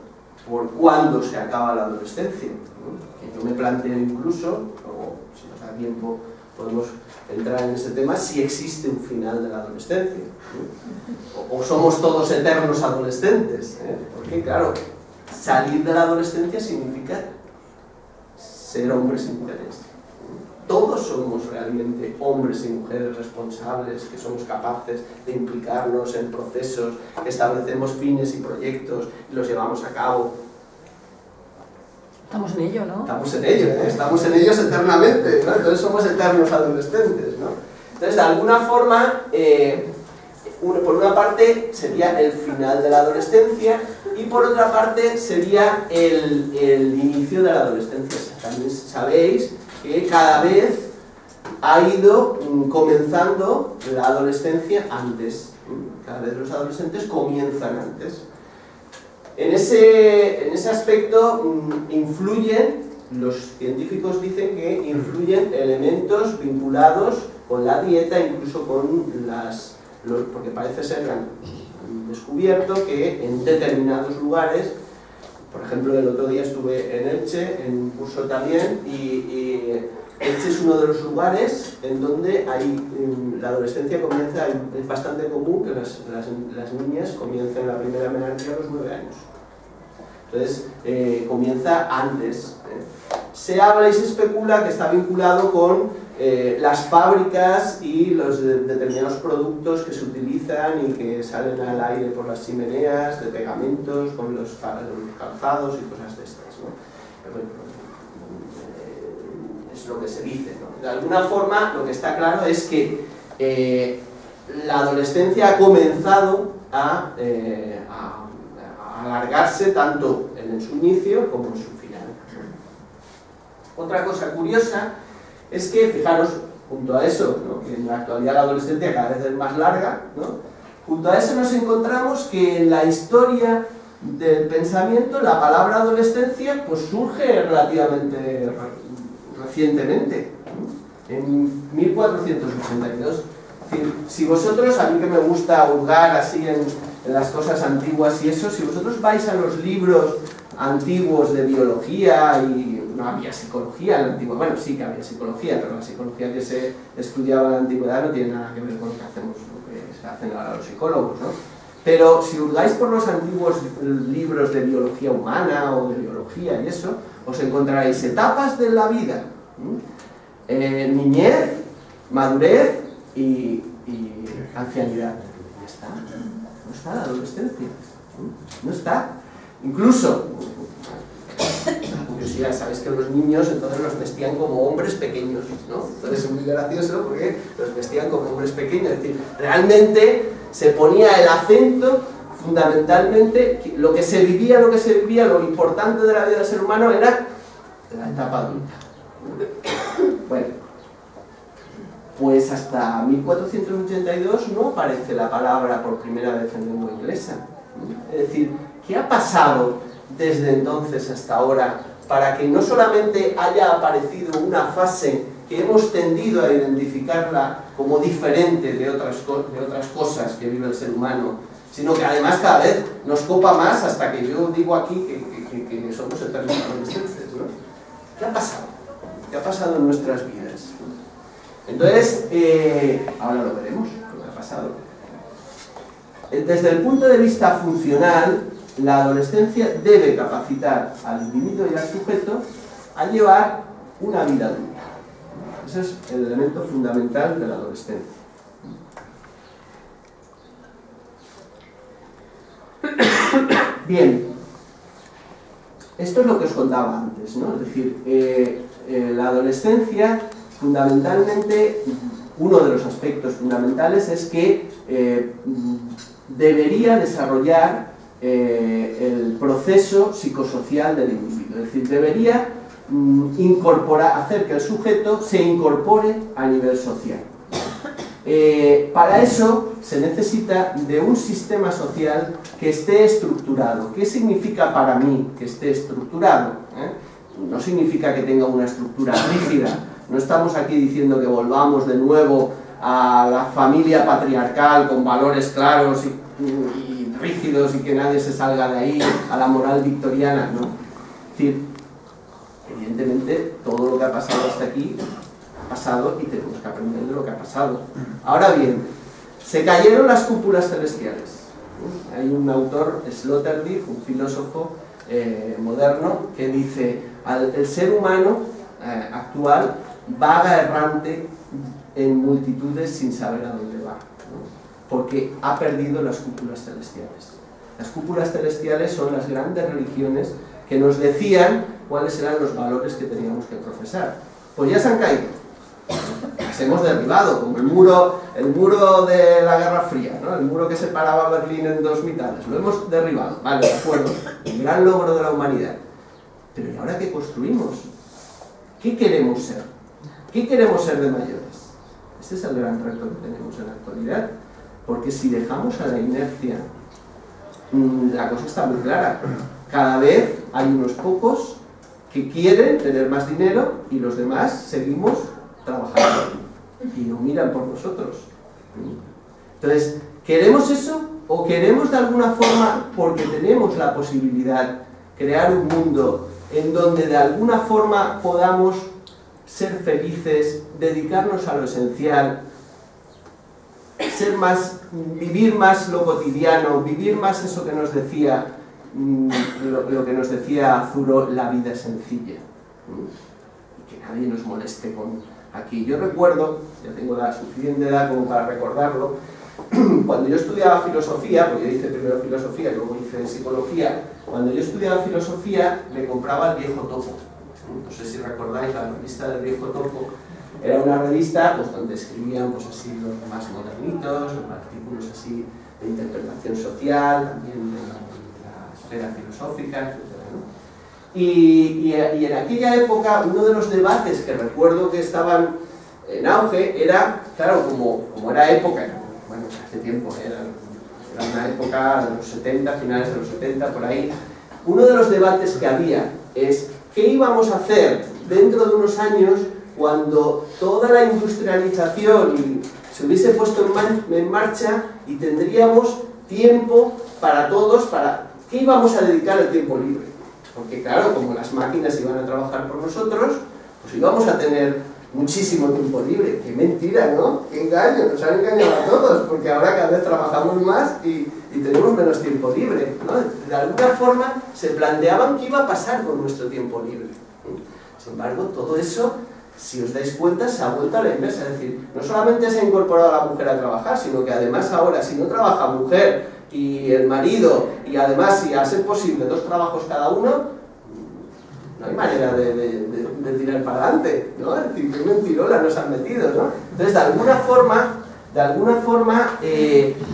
por cuándo se acaba la adolescencia, ¿no? Que yo me planteo incluso, o si nos da tiempo podemos entrar en ese tema, si existe un final de la adolescencia, ¿no? O somos todos eternos adolescentes, porque claro, salir de la adolescencia significa ser hombres y mujeres. todos somos realmente hombres y mujeres responsables, que somos capaces de implicarnos en procesos, que establecemos fines y proyectos y los llevamos a cabo. Estamos en ello, ¿no? Estamos en ello, ¿eh? Estamos en ellos eternamente, ¿no? Entonces somos eternos adolescentes, ¿no? Entonces, de alguna forma, por una parte sería el final de la adolescencia y por otra parte sería el inicio de la adolescencia. También sabéis que cada vez ha ido comenzando la adolescencia antes. Cada vez los adolescentes comienzan antes. En ese aspecto influyen, los científicos dicen que influyen elementos vinculados con la dieta, incluso con porque parece ser que han descubierto que en determinados lugares, por ejemplo el otro día estuve en Elche, en un curso también, y Elche es uno de los lugares en donde la adolescencia comienza, es bastante común que las niñas comiencen la primera menarquía a los 9 años. Entonces, comienza antes. Se habla y se especula que está vinculado con las fábricas y los determinados productos que se utilizan y que salen al aire por las chimeneas, de pegamentos, con los calzados y cosas de estas, ¿no? Es lo que se dice, ¿no? De alguna forma, lo que está claro es que la adolescencia ha comenzado a alargarse tanto en su inicio como en su final. Otra cosa curiosa es que, fijaros, junto a eso, ¿no? Que en la actualidad la adolescencia cada vez es más larga, ¿no? Junto a eso nos encontramos que en la historia del pensamiento la palabra adolescencia pues surge relativamente recientemente, ¿no? En 1482. Es decir, si vosotros, a mí que me gusta hurgar así en las cosas antiguas y eso, si vosotros vais a los libros antiguos de biología, y no había psicología en la antigüedad, bueno, sí que había psicología, pero la psicología que se estudiaba en la antigüedad no tiene nada que ver con lo que hacemos, lo que se hacen ahora los psicólogos, ¿no? Pero si hurgáis por los antiguos libros de biología humana o de biología y eso, os encontraréis etapas de la vida, niñez, madurez y ancianidad. Ya está. No está la adolescencia, no está. Incluso, la curiosidad, sabéis que los niños entonces los vestían como hombres pequeños, ¿no? Entonces es muy gracioso porque los vestían como hombres pequeños, es decir, realmente se ponía el acento fundamentalmente, lo que se vivía, lo importante de la vida del ser humano era la etapa adulta. Bueno, pues hasta 1482 no aparece la palabra por primera vez en lengua inglesa. Es decir, ¿qué ha pasado desde entonces hasta ahora para que no solamente haya aparecido una fase que hemos tendido a identificarla como diferente de otras cosas que vive el ser humano, sino que además cada vez nos copa más hasta que yo digo aquí que somos eternos adolescentes, ¿no? ¿Qué ha pasado? ¿Qué ha pasado en nuestras vidas? Entonces, ahora lo veremos, lo que ha pasado. Desde el punto de vista funcional, la adolescencia debe capacitar al individuo y al sujeto a llevar una vida adulta. Ese es el elemento fundamental de la adolescencia. Bien, esto es lo que os contaba antes, ¿no? Es decir, la adolescencia, fundamentalmente, uno de los aspectos fundamentales es que debería desarrollar el proceso psicosocial del individuo, es decir, debería hacer que el sujeto se incorpore a nivel social. Para eso se necesita de un sistema social que esté estructurado. ¿Qué significa para mí que esté estructurado? No significa que tenga una estructura rígida. No estamos aquí diciendo que volvamos de nuevo a la familia patriarcal con valores claros y rígidos y que nadie se salga de ahí, a la moral victoriana, ¿no? Es decir, evidentemente todo lo que ha pasado hasta aquí ha pasado y tenemos que aprender de lo que ha pasado. Ahora bien, se cayeron las cúpulas celestiales. Hay un autor, Sloterdijk, un filósofo moderno, que dice el ser humano actual vaga errante en multitudes sin saber a dónde va, ¿no? Porque ha perdido las cúpulas celestiales. Las cúpulas celestiales son las grandes religiones que nos decían cuáles eran los valores que teníamos que profesar. Pues ya se han caído, las hemos derribado, como el muro de la Guerra Fría, ¿no? El muro que separaba Berlín en dos mitades, lo hemos derribado, vale, de acuerdo, el gran logro de la humanidad. Pero ¿y ahora qué construimos? ¿Qué queremos ser? ¿Qué queremos ser de mayores? Ese es el gran reto que tenemos en la actualidad, porque si dejamos a la inercia, la cosa está muy clara. Cada vez hay unos pocos que quieren tener más dinero y los demás seguimos trabajando y no miran por nosotros. Entonces, ¿queremos eso? ¿O queremos de alguna forma, porque tenemos la posibilidad, crear un mundo en donde de alguna forma podamos ser felices, dedicarnos a lo esencial, vivir más lo cotidiano, vivir más eso que nos decía, lo que nos decía Zuro, la vida sencilla, y que nadie nos moleste con aquí? Yo recuerdo, ya tengo la suficiente edad como para recordarlo, cuando yo estudiaba filosofía, porque yo hice primero filosofía y luego hice psicología, cuando yo estudiaba filosofía me compraba El Viejo Topo. No sé si recordáis la revista del Viejo Topo. Era una revista pues, donde escribían pues, así los más modernitos, artículos así de interpretación social, también de la esfera filosófica, etc., ¿no? Y en aquella época uno de los debates que recuerdo que estaban en auge era, claro, como era época, bueno, hace tiempo, era una época de los 70, finales de los 70, por ahí, uno de los debates que había es ¿qué íbamos a hacer dentro de unos años cuando toda la industrialización se hubiese puesto en marcha y tendríamos tiempo para todos, ¿qué íbamos a dedicar el tiempo libre? Porque claro, como las máquinas iban a trabajar por nosotros, pues íbamos a tener muchísimo tiempo libre. ¡Qué mentira!, ¿no? ¡Qué engaño! Nos han engañado a todos, porque ahora cada vez trabajamos más y tenemos menos tiempo libre, ¿no? De alguna forma se planteaban qué iba a pasar con nuestro tiempo libre. Sin embargo, todo eso, si os dais cuenta, se ha vuelto a la inversa. Es decir, no solamente se ha incorporado a la mujer a trabajar, sino que además ahora, si no trabaja mujer y el marido, y además si a ser posible 2 trabajos cada uno, no hay manera de tirar para adelante, ¿no? Es decir, qué mentirola nos han metido, ¿no? Entonces, de alguna forma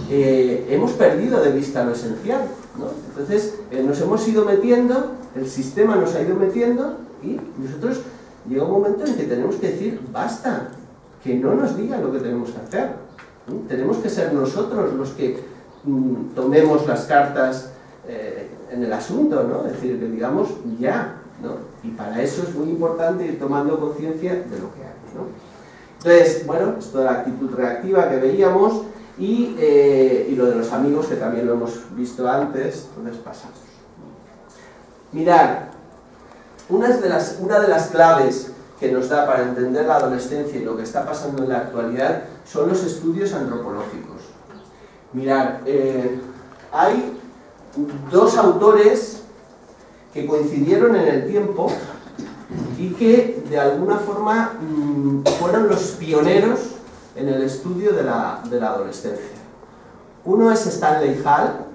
hemos perdido de vista lo esencial, ¿no? Entonces, nos hemos ido metiendo, el sistema nos ha ido metiendo, y nosotros llega un momento en que tenemos que decir, basta, que no nos digan lo que tenemos que hacer, ¿no? Tenemos que ser nosotros los que tomemos las cartas en el asunto, ¿no? Es decir, que digamos ya, ¿no? Y para eso es muy importante ir tomando conciencia de lo que hay, ¿no? Entonces, bueno, esto de la actitud reactiva que veíamos y lo de los amigos, que también lo hemos visto antes. Entonces pasamos. Mirad, una de las claves que nos da para entender la adolescencia y lo que está pasando en la actualidad son los estudios antropológicos. Mirad, hay 2 autores que coincidieron en el tiempo y que de alguna forma fueron los pioneros en el estudio de la adolescencia. Uno es Stanley Hall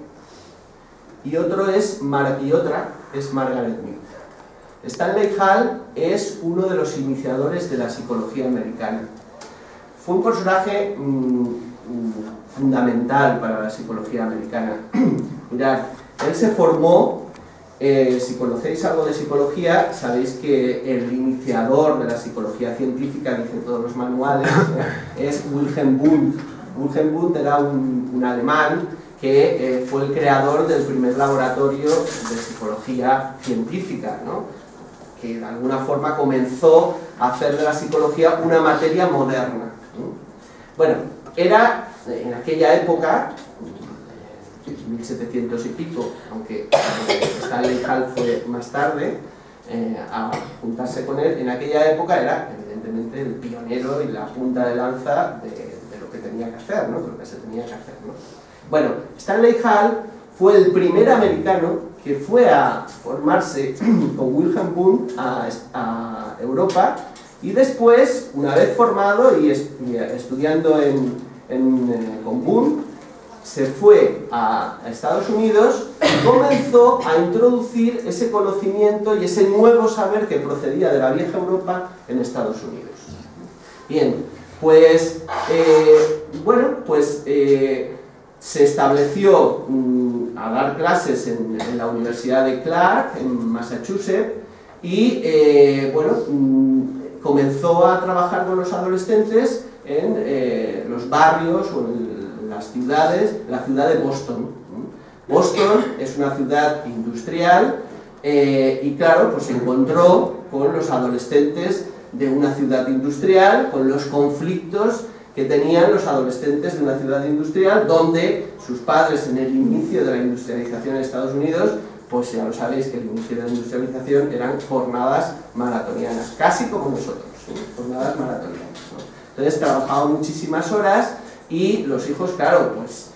y otra es Margaret Mead. Stanley Hall es uno de los iniciadores de la psicología americana. Fue un personaje fundamental para la psicología americana. Mirad, él se formó, si conocéis algo de psicología, sabéis que el iniciador de la psicología científica, dicen todos los manuales, es Wilhelm Wundt. Wilhelm Wundt era un alemán que fue el creador del primer laboratorio de psicología científica, ¿no? Que de alguna forma comenzó a hacer de la psicología una materia moderna, ¿no? Bueno, era en aquella época, 1700 y pico, aunque Stanley Hall fue más tarde a juntarse con él, en aquella época era evidentemente el pionero y la punta de lanza de lo que tenía que hacer, ¿no? De lo que se tenía que hacer, ¿no? Bueno, Stanley Hall fue el primer americano que fue a formarse con Wilhelm Wundt a Europa Y después, una vez formado y estudiando con Boone, se fue a Estados Unidos y comenzó a introducir ese conocimiento y ese nuevo saber que procedía de la vieja Europa en Estados Unidos. Bien, pues, se estableció a dar clases en la Universidad de Clark, en Massachusetts, y comenzó a trabajar con los adolescentes en los barrios o en las ciudades, la ciudad de Boston. Boston es una ciudad industrial y claro, pues se encontró con los adolescentes de una ciudad industrial, con los conflictos que tenían los adolescentes de una ciudad industrial, donde sus padres en el inicio de la industrialización en Estados Unidos, pues ya lo sabéis que el inicio de la industrialización eran jornadas maratonianas, casi como nosotros, jornadas maratonianas, ¿no? Entonces trabajaban muchísimas horas y los hijos, claro, pues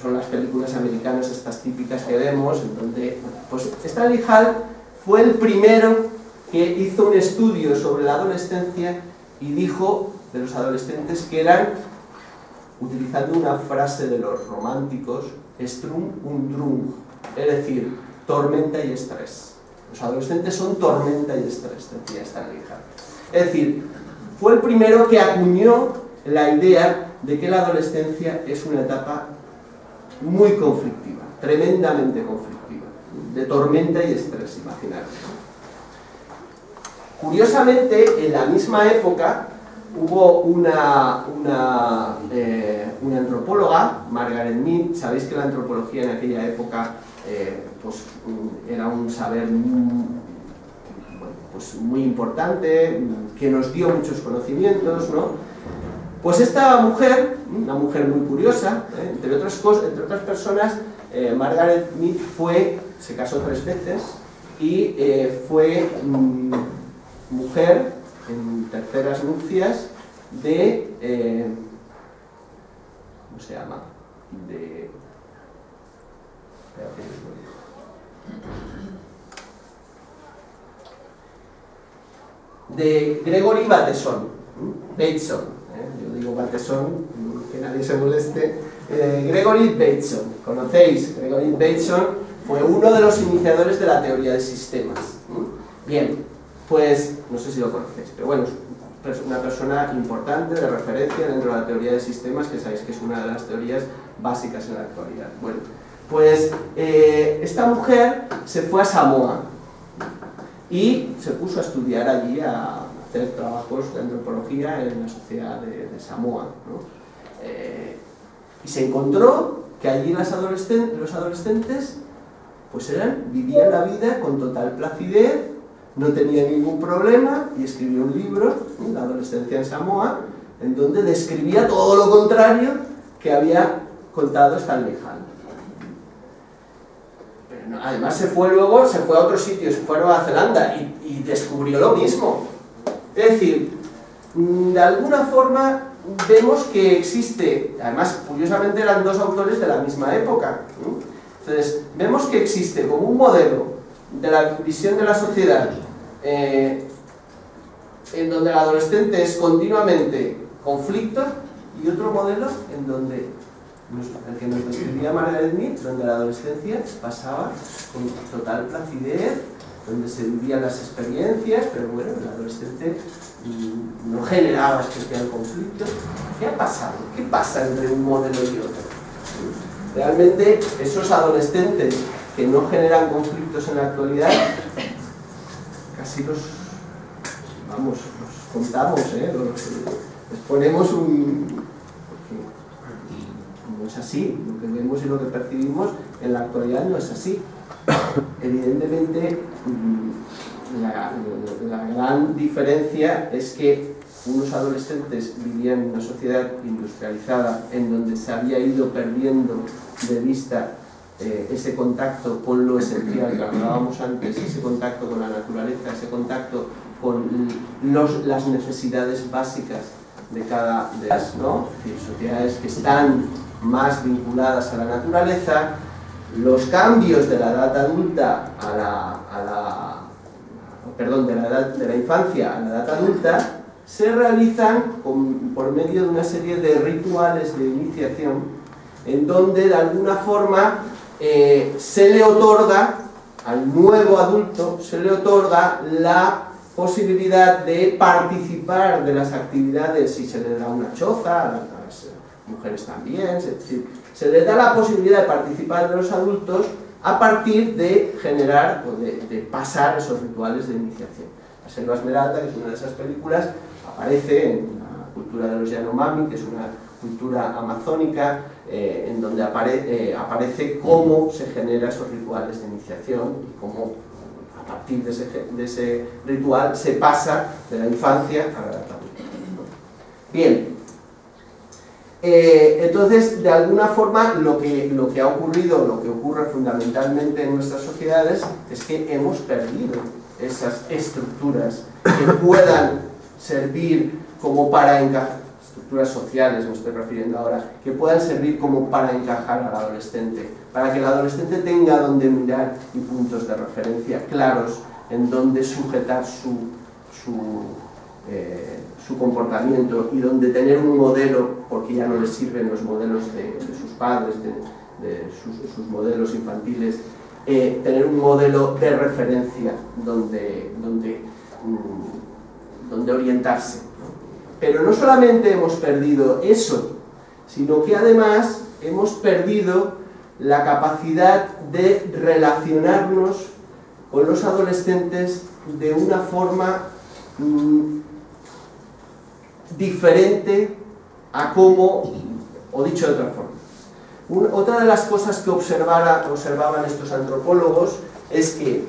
son las películas americanas estas típicas que vemos, en donde, pues Stanley Hall fue el primero que hizo un estudio sobre la adolescencia y dijo de los adolescentes que eran, utilizando una frase de los románticos, Strum und Drang, es decir, tormenta y estrés. Los adolescentes son tormenta y estrés, decía Stanley Hall. Es decir, fue el primero que acuñó la idea de que la adolescencia es una etapa muy conflictiva, tremendamente conflictiva, de tormenta y estrés, imaginaros. Curiosamente, en la misma época hubo una antropóloga, Margaret Mead. Sabéis que la antropología en aquella época era un saber muy importante, que nos dio muchos conocimientos, ¿no? Pues esta mujer, una mujer muy curiosa, entre otras personas, Margaret Mead se casó 3 veces y fue mujer en terceras nupcias de, ¿cómo se llama? De Gregory Bateson, yo digo Bateson, que nadie se moleste, Gregory Bateson, ¿conocéis? Gregory Bateson fue uno de los iniciadores de la teoría de sistemas. Bien, pues, no sé si lo conocéis, pero bueno, es una persona importante, de referencia dentro de la teoría de sistemas, que sabéis que es una de las teorías básicas en la actualidad. Bueno, pues esta mujer se fue a Samoa y se puso a estudiar allí, a hacer trabajos de antropología en la sociedad de Samoa, ¿no? Y se encontró que allí los adolescentes pues vivían la vida con total placidez, no tenía ningún problema, y escribió un libro, La adolescencia en Samoa, en donde describía todo lo contrario que había contado Stanley Hall. Pero no, además se fue a otros sitios, se fue a Nueva Zelanda y descubrió lo mismo. Es decir, de alguna forma vemos que existe, además curiosamente eran 2 autores de la misma época, ¿no? Entonces vemos que existe como un modelo de la visión de la sociedad en donde el adolescente es continuamente conflicto, y otro modelo en donde el que nos describía Margaret Mead, donde la adolescencia pasaba con total placidez, donde se vivían las experiencias, pero bueno, el adolescente no generaba especial conflicto. ¿Qué ha pasado? ¿Qué pasa entre un modelo y otro? Realmente esos adolescentes que no generan conflictos en la actualidad, casi los contamos, les ponemos porque no es así, lo que vemos y lo que percibimos en la actualidad no es así. Evidentemente, la gran diferencia es que unos adolescentes vivían en una sociedad industrializada en donde se había ido perdiendo de vista ese contacto con lo esencial que hablábamos antes, ese contacto con la naturaleza, ese contacto con las necesidades básicas de cada de las, ¿no? Sociedades que están más vinculadas a la naturaleza. Los cambios de la edad adulta de la infancia a la edad adulta, se realizan por medio de una serie de rituales de iniciación en donde de alguna forma se le otorga al nuevo adulto, se le otorga la posibilidad de participar de las actividades, y se le da una choza, a las mujeres también, es decir, se le da la posibilidad de participar de los adultos a partir de generar o de pasar esos rituales de iniciación. La Selva Esmeralda, que es una de esas películas, aparece en la cultura de los Yanomami, que es una cultura amazónica, en donde aparece cómo se generan esos rituales de iniciación y cómo a partir de ese ritual se pasa de la infancia a la edad adulta. Bien, entonces de alguna forma lo que ha ocurrido, lo que ocurre fundamentalmente en nuestras sociedades es que hemos perdido esas estructuras que puedan servir como para encajar, estructuras sociales me estoy refiriendo ahora, que puedan servir como para encajar al adolescente, para que el adolescente tenga donde mirar y puntos de referencia claros en donde sujetar su comportamiento y donde tener un modelo, porque ya no les sirven los modelos de sus padres, de sus modelos infantiles, tener un modelo de referencia donde orientarse. Pero no solamente hemos perdido eso, sino que además hemos perdido la capacidad de relacionarnos con los adolescentes de una forma diferente a cómo, o dicho de otra forma. Otra de las cosas que observaban estos antropólogos es que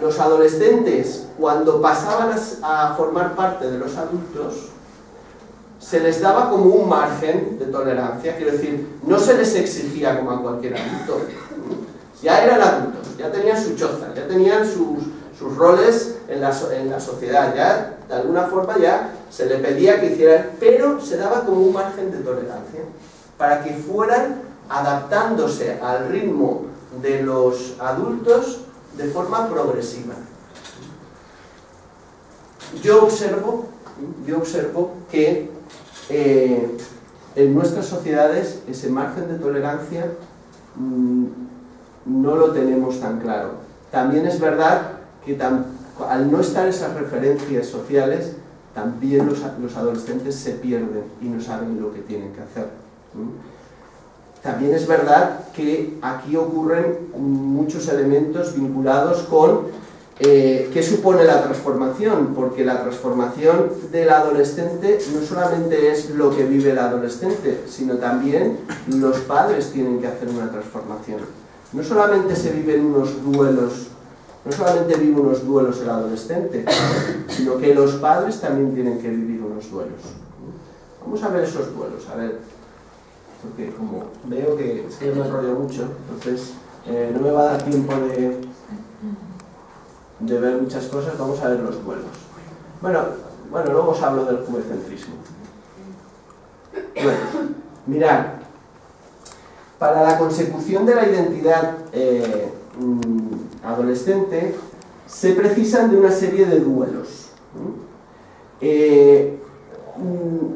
los adolescentes, cuando pasaban a formar parte de los adultos, se les daba como un margen de tolerancia, quiero decir, no se les exigía como a cualquier adulto. Ya eran adultos, ya tenían su choza, ya tenían sus roles en la sociedad, ya de alguna forma ya se le pedía que hicieran, pero se daba como un margen de tolerancia para que fueran adaptándose al ritmo de los adultos de forma progresiva. Yo observo que en nuestras sociedades ese margen de tolerancia no lo tenemos tan claro. También es verdad que al no estar esas referencias sociales, también los adolescentes se pierden y no saben lo que tienen que hacer. También es verdad que aquí ocurren muchos elementos vinculados con qué supone la transformación, porque la transformación del adolescente no solamente es lo que vive el adolescente, sino también los padres tienen que hacer una transformación. No solamente se viven unos duelos, no solamente vive unos duelos el adolescente, sino que los padres también tienen que vivir unos duelos. Vamos a ver esos duelos, a ver, porque como veo que me enrollo mucho, entonces no me va a dar tiempo de ver muchas cosas. Vamos a ver los duelos. Bueno, luego os hablo del juguecentrismo. Bueno, mirad, para la consecución de la identidad adolescente se precisan de una serie de duelos.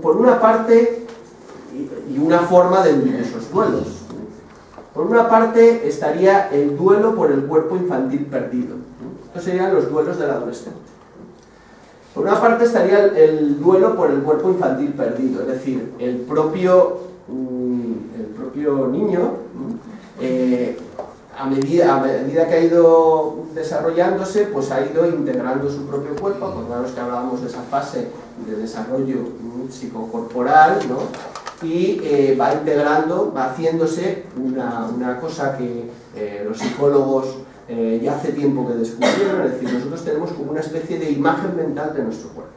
Por una parte, y una forma de vivir esos duelos. Por una parte estaría el duelo por el cuerpo infantil perdido. Estos serían los duelos del adolescente. Por una parte estaría el duelo por el cuerpo infantil perdido, es decir, el propio niño, a medida que ha ido desarrollándose, pues ha ido integrando su propio cuerpo. Acordaros que hablábamos de esa fase de desarrollo psicocorporal, ¿no? Y va integrando, va haciéndose una cosa que los psicólogos ya hace tiempo que descubrieron, es decir, nosotros tenemos como una especie de imagen mental de nuestro cuerpo.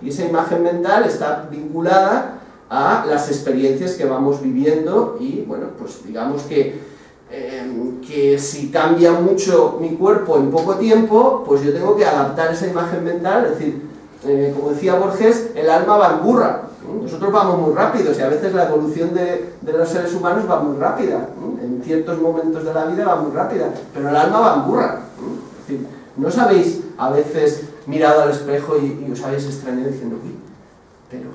Y esa imagen mental está vinculada a las experiencias que vamos viviendo y, bueno, pues digamos que si cambia mucho mi cuerpo en poco tiempo, pues yo tengo que adaptar esa imagen mental, es decir, como decía Borges, el alma va en burra. Nosotros vamos muy rápidos y a veces la evolución de los seres humanos va muy rápida. En ciertos momentos de la vida va muy rápida, pero el alma va en burra. Es decir, ¿no os habéis a veces mirado al espejo y os habéis extrañado diciendo, uy, pero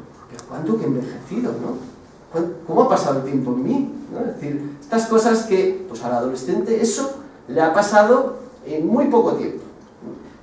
cuánto que he envejecido, ¿no? ¿Cómo ha pasado el tiempo en mí? ¿No? Es decir, estas cosas que pues al adolescente eso le ha pasado en muy poco tiempo.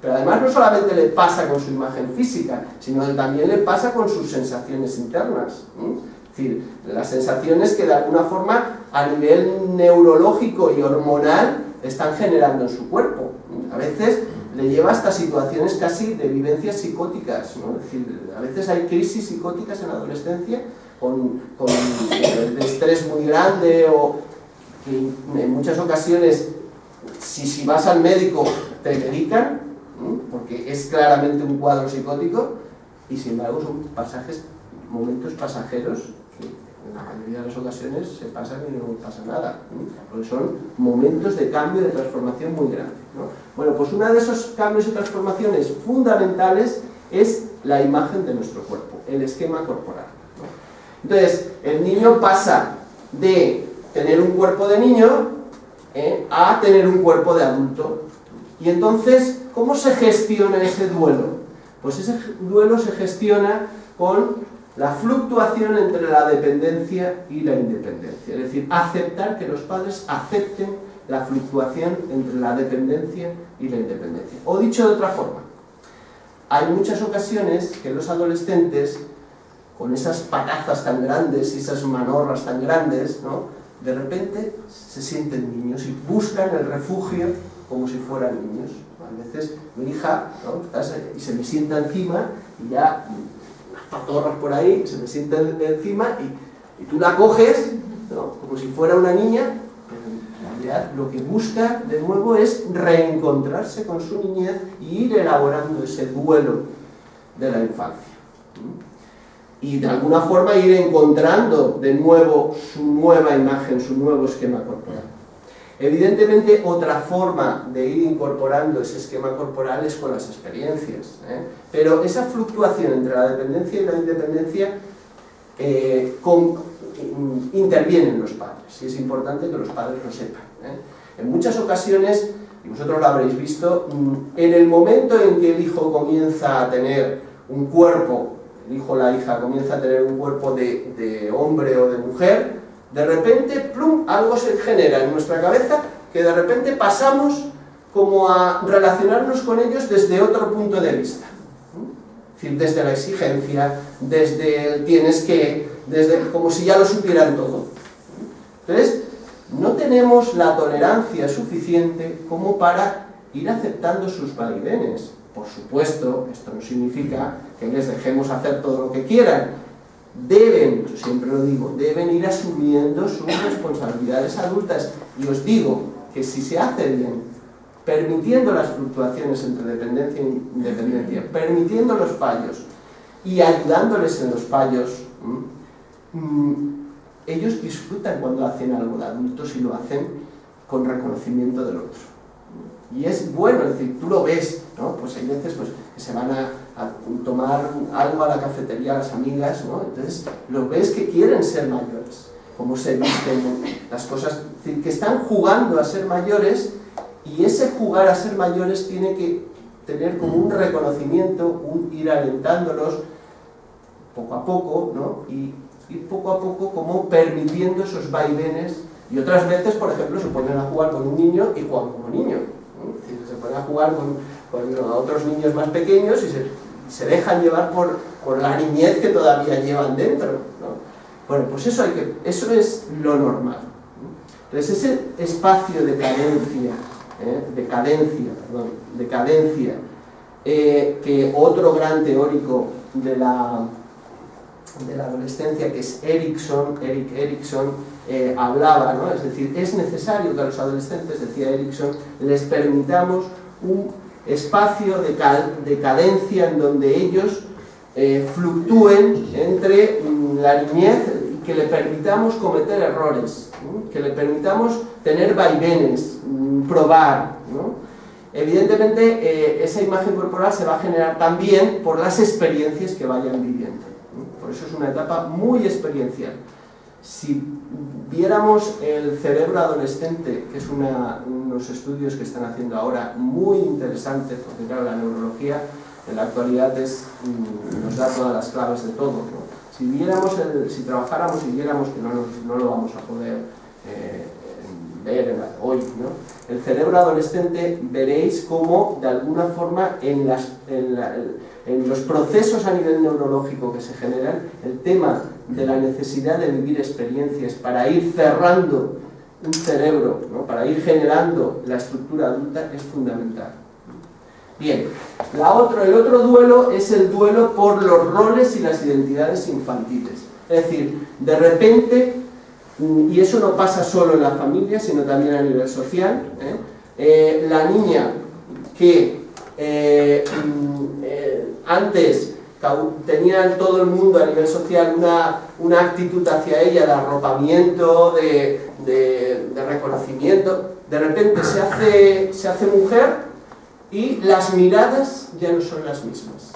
Pero además no solamente le pasa con su imagen física, sino que también le pasa con sus sensaciones internas. Es decir, las sensaciones que de alguna forma a nivel neurológico y hormonal están generando en su cuerpo. A veces le lleva hasta situaciones casi de vivencias psicóticas, ¿no? Es decir, a veces hay crisis psicóticas en la adolescencia con de estrés muy grande o que en muchas ocasiones si vas al médico te medican, porque es claramente un cuadro psicótico y sin embargo son momentos pasajeros que en la mayoría de las ocasiones se pasan y no pasa nada, porque son momentos de cambio, de transformación muy grandes, ¿no? Bueno, pues uno de esos cambios y transformaciones fundamentales es la imagen de nuestro cuerpo, el esquema corporal, ¿no? Entonces, el niño pasa de tener un cuerpo de niño a tener un cuerpo de adulto. Y entonces, ¿cómo se gestiona ese duelo? Pues ese duelo se gestiona con la fluctuación entre la dependencia y la independencia. Es decir, aceptar que los padres acepten la fluctuación entre la dependencia y la independencia. O dicho de otra forma, hay muchas ocasiones que los adolescentes, con esas patazas tan grandes y esas manorras tan grandes, ¿no?, de repente se sienten niños y buscan el refugio como si fueran niños. A veces mi hija, ¿no?, y se me sienta encima y ya unas patorras por ahí, se me sienta encima y tú la coges, ¿no?, como si fuera una niña, pero en realidad lo que busca de nuevo es reencontrarse con su niñez y ir elaborando ese duelo de la infancia. Y de alguna forma ir encontrando de nuevo su nueva imagen, su nuevo esquema corporal. Evidentemente, otra forma de ir incorporando ese esquema corporal es con las experiencias, pero esa fluctuación entre la dependencia y la independencia intervienen los padres, y es importante que los padres lo sepan. En muchas ocasiones, y vosotros lo habréis visto, en el momento en que el hijo comienza a tener un cuerpo, el hijo o la hija comienza a tener un cuerpo de hombre o de mujer, de repente, plum, algo se genera en nuestra cabeza que de repente pasamos como a relacionarnos con ellos desde otro punto de vista. Es decir, desde la exigencia, desde el tienes que, desde como si ya lo supieran todo. Entonces, no tenemos la tolerancia suficiente como para ir aceptando sus vaivenes. Por supuesto, esto no significa que les dejemos hacer todo lo que quieran. Deben, yo siempre lo digo, deben ir asumiendo sus responsabilidades adultas. Y os digo que si se hace bien, permitiendo las fluctuaciones entre dependencia e independencia, permitiendo los fallos y ayudándoles en los fallos, ellos disfrutan cuando hacen algo de adultos y lo hacen con reconocimiento del otro. Y es bueno, es decir, tú lo ves, ¿no? Pues hay veces pues, que se van a tomar algo a la cafetería las amigas, ¿no? Entonces lo ves que quieren ser mayores, cómo se visten, las cosas, es decir, que están jugando a ser mayores, y ese jugar a ser mayores tiene que tener como un reconocimiento, un ir alentándolos poco a poco, ¿no? Y ir poco a poco como permitiendo esos vaivenes. Y otras veces, por ejemplo, se ponen a jugar con un niño y juegan como niño, ¿no? Es decir, se ponen a jugar con otros niños más pequeños y se dejan llevar por la niñez que todavía llevan dentro, ¿no? Bueno, pues eso es lo normal, ¿no? Entonces ese espacio de cadencia, que otro gran teórico de la adolescencia, que es Erik Erikson, hablaba, ¿no? Es decir, es necesario que a los adolescentes, decía Erikson, les permitamos un espacio de cadencia en donde ellos fluctúen entre la niñez, y que le permitamos cometer errores, ¿no? Que le permitamos tener vaivenes, probar, ¿no? Evidentemente, esa imagen corporal se va a generar también por las experiencias que vayan viviendo, ¿no? Por eso es una etapa muy experiencial. si viéramos el cerebro adolescente, que es unos estudios que están haciendo ahora muy interesantes, porque claro, la neurología en la actualidad nos da todas las claves de todo, ¿no? Si trabajáramos y viéramos, que no lo vamos a poder ver hoy, ¿no? El cerebro adolescente, veréis cómo de alguna forma en los procesos a nivel neurológico que se generan, el tema de la necesidad de vivir experiencias para ir cerrando un cerebro, ¿no? Para ir generando la estructura adulta, es fundamental. Bien, el otro duelo es el duelo por los roles y las identidades infantiles. Es decir, de repente, y eso no pasa solo en la familia, sino también a nivel social, la niña que antes tenía todo el mundo a nivel social una actitud hacia ella de arropamiento, de reconocimiento, de repente se hace mujer y las miradas ya no son las mismas.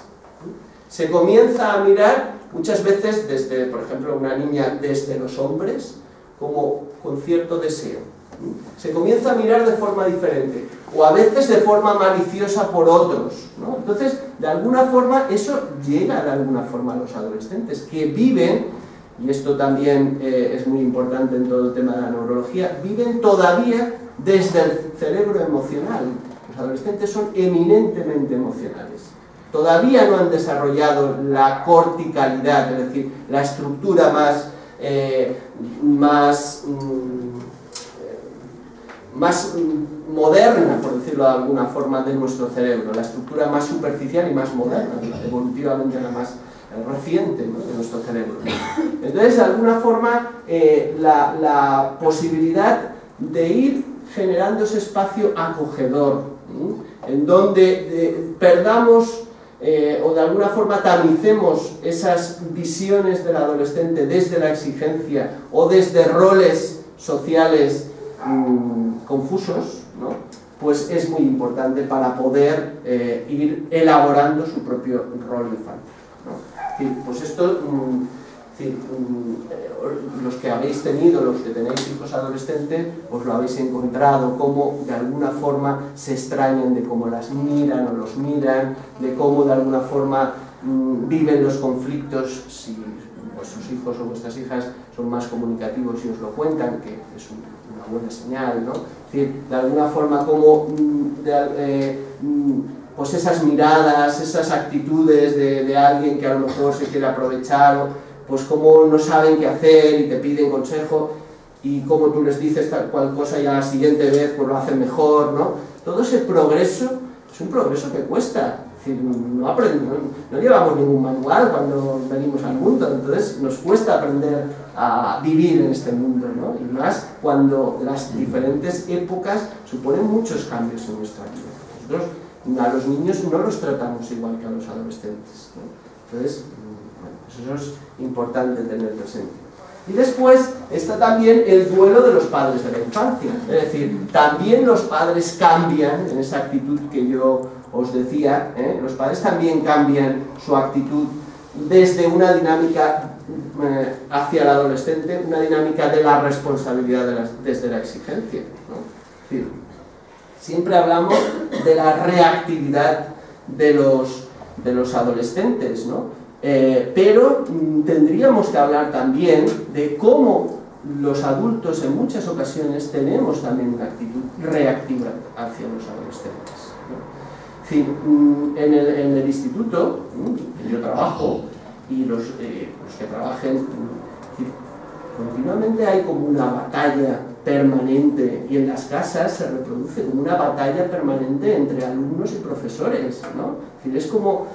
Se comienza a mirar muchas veces desde, por ejemplo, una niña desde los hombres, como con cierto deseo. Se comienza a mirar de forma diferente, o a veces de forma maliciosa por otros, ¿no? Entonces, de alguna forma, eso llega de alguna forma a los adolescentes, que viven, y esto también es muy importante en todo el tema de la neurología, viven todavía desde el cerebro emocional. Los adolescentes son eminentemente emocionales. Todavía no han desarrollado la corticalidad, es decir, la estructura más moderna, por decirlo de alguna forma, de nuestro cerebro, la estructura más superficial y más moderna, evolutivamente la más reciente, ¿no?, de nuestro cerebro. Entonces, de alguna forma, la posibilidad de ir generando ese espacio acogedor, en donde perdamos o de alguna forma tamicemos esas visiones del adolescente desde la exigencia o desde roles sociales confusos, ¿no?, pues es muy importante para poder ir elaborando su propio rol infantil, ¿no? Pues esto, los que habéis tenido, los que tenéis hijos adolescentes, os lo habéis encontrado, cómo de alguna forma se extrañan de cómo las miran o los miran, de cómo de alguna forma viven los conflictos, si vuestros hijos o vuestras hijas son más comunicativos y os lo cuentan, que es una buena señal, ¿no? Es decir, de alguna forma como pues esas miradas, esas actitudes de alguien que a lo mejor se quiere aprovechar, pues como no saben qué hacer y te piden consejo, y como tú les dices tal cual cosa y a la siguiente vez pues lo hacen mejor, ¿no? Todo ese progreso es un progreso que cuesta. Es decir, no llevamos ningún manual cuando venimos al mundo, entonces nos cuesta aprender a vivir en este mundo, ¿no? Y más cuando las diferentes épocas suponen muchos cambios en nuestra vida. Nosotros a los niños no los tratamos igual que a los adolescentes, ¿no? Entonces, bueno, eso es importante tener presente. Y después está también el duelo de los padres de la infancia, es decir, también los padres cambian en esa actitud que yo os decía, los padres también cambian su actitud desde una dinámica hacia el adolescente, una dinámica de la responsabilidad desde la exigencia, ¿no? Es decir, siempre hablamos de la reactividad de los adolescentes, ¿no? Pero tendríamos que hablar también de cómo los adultos en muchas ocasiones tenemos también una actitud reactiva hacia los adolescentes, ¿no? Es decir, en el instituto que yo trabajo y los que trabajen, continuamente hay como una batalla permanente, y en las casas se reproduce como una batalla permanente entre alumnos y profesores, ¿no? Es decir, es como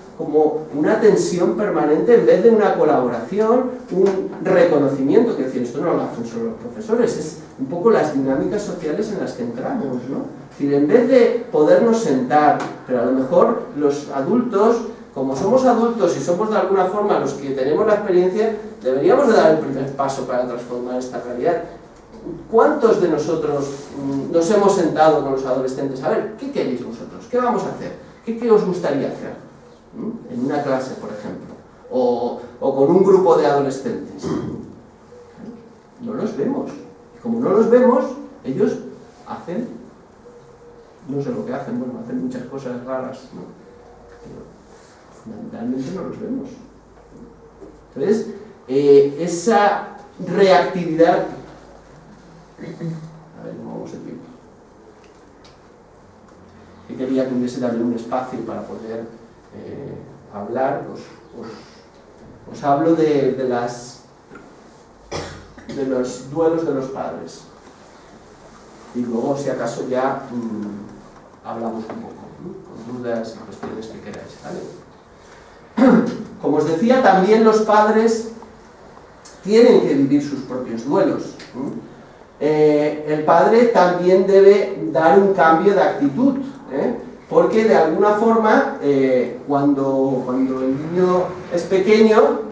una tensión permanente en vez de una colaboración, un reconocimiento, que decir, esto no lo hacen solo los profesores, es un poco las dinámicas sociales en las que entramos, ¿no? Es decir, en vez de podernos sentar, pero a lo mejor los adultos, como somos adultos y somos de alguna forma los que tenemos la experiencia, deberíamos de dar el primer paso para transformar esta realidad. ¿Cuántos de nosotros nos hemos sentado con los adolescentes? A ver, ¿qué queréis vosotros? ¿Qué vamos a hacer? ¿Qué os gustaría hacer? En una clase, por ejemplo, o con un grupo de adolescentes. como no los vemos, ellos hacen, no sé lo que hacen, bueno, hacen muchas cosas raras, ¿no? Pero fundamentalmente no los vemos. Entonces, esa reactividad... A ver, ¿cómo vamos el tiempo? Que quería que hubiese también un espacio para poder hablar. Os hablo de los duelos de los padres. Y luego, si acaso, ya hablamos un poco, ¿no? Con dudas y cuestiones que queráis, ¿vale? Como os decía, también los padres tienen que vivir sus propios duelos. El padre también debe dar un cambio de actitud, porque de alguna forma, cuando el niño es pequeño,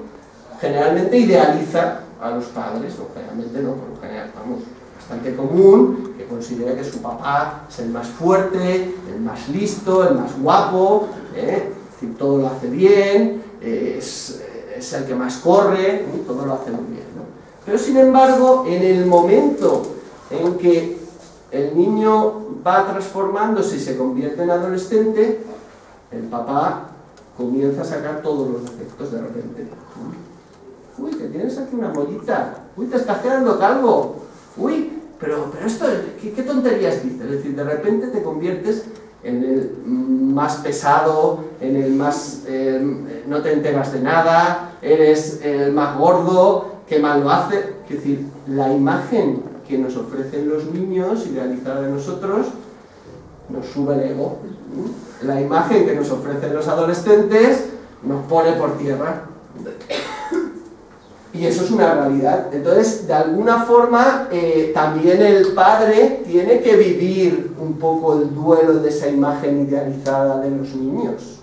generalmente idealiza a los padres, o generalmente no, por lo general, vamos, bastante común, que considera que su papá es el más fuerte, el más listo, el más guapo, es decir, todo lo hace bien, es el que más corre, todo lo hace muy bien, ¿no? Pero sin embargo, en el momento en que el niño va transformándose y se convierte en adolescente, el papá comienza a sacar todos los defectos de repente. Uy, que tienes aquí una mollita, uy, te estás quedando calvo, uy, pero esto, ¿qué tonterías dices? Es decir, de repente te conviertes en el más pesado, en el más... no te enteras de nada, eres el más gordo, que mal lo hace. Es decir, la imagen que nos ofrecen los niños, idealizada de nosotros, nos sube el ego. La imagen que nos ofrecen los adolescentes nos pone por tierra. Y eso es una realidad. Entonces, de alguna forma, también el padre tiene que vivir un poco el duelo de esa imagen idealizada de los niños.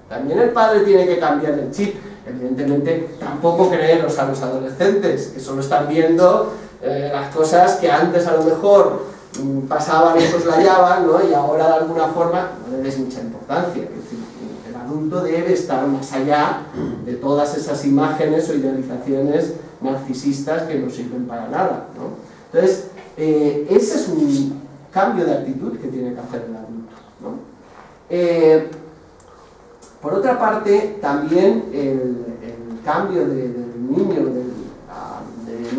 También el padre tiene que cambiar el chip. Evidentemente, tampoco creeros a los adolescentes, que solo están viendo las cosas que antes a lo mejor pasaban y soslayaban, ¿no? Y ahora de alguna forma no le des mucha importancia. Es decir, el adulto debe estar más allá de todas esas imágenes o idealizaciones narcisistas que no sirven para nada, ¿no? Entonces, ese es un cambio de actitud que tiene que hacer el adulto, ¿no? Por otra parte, también el cambio del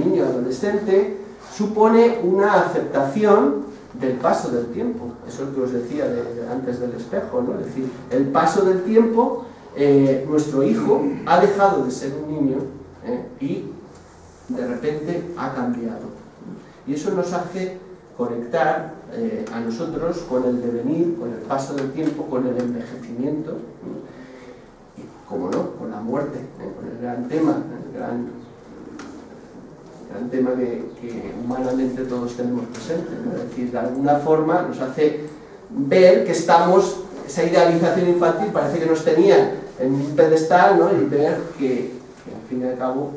niño adolescente supone una aceptación del paso del tiempo. Eso es lo que os decía antes del espejo, ¿no? Es decir, el paso del tiempo, nuestro hijo ha dejado de ser un niño y de repente ha cambiado. Y eso nos hace conectar a nosotros con el devenir, con el paso del tiempo, con el envejecimiento, y, como no, con la muerte, con el gran tema, el gran tema que humanamente todos tenemos presente, ¿no? Es decir, de alguna forma nos hace ver que estamos, esa idealización infantil parece que nos tenía en un pedestal, ¿no? Y ver que al fin y al cabo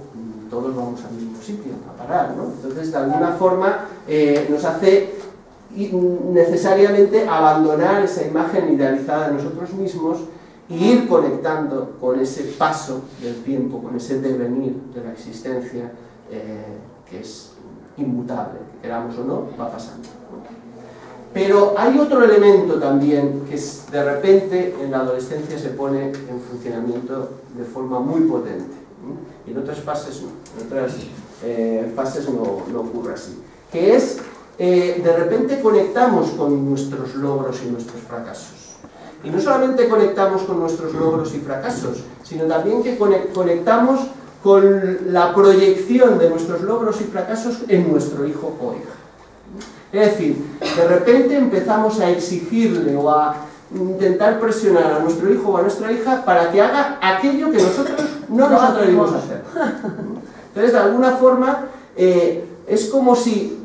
todos vamos al mismo sitio, a parar, ¿no? Entonces, de alguna forma nos hace necesariamente abandonar esa imagen idealizada de nosotros mismos e ir conectando con ese paso del tiempo, con ese devenir de la existencia, que es inmutable, que queramos o no, va pasando, ¿no? Pero hay otro elemento también que de repente en la adolescencia se pone en funcionamiento de forma muy potente, ¿no? Y en otras fases no ocurre así, que es de repente conectamos con nuestros logros y nuestros fracasos. Y no solamente conectamos con nuestros logros y fracasos, sino también que conectamos con la proyección de nuestros logros y fracasos en nuestro hijo o hija. Es decir, de repente empezamos a exigirle o a intentar presionar a nuestro hijo o a nuestra hija para que haga aquello que nosotros no nos atrevimos a hacer. Entonces, de alguna forma, es como si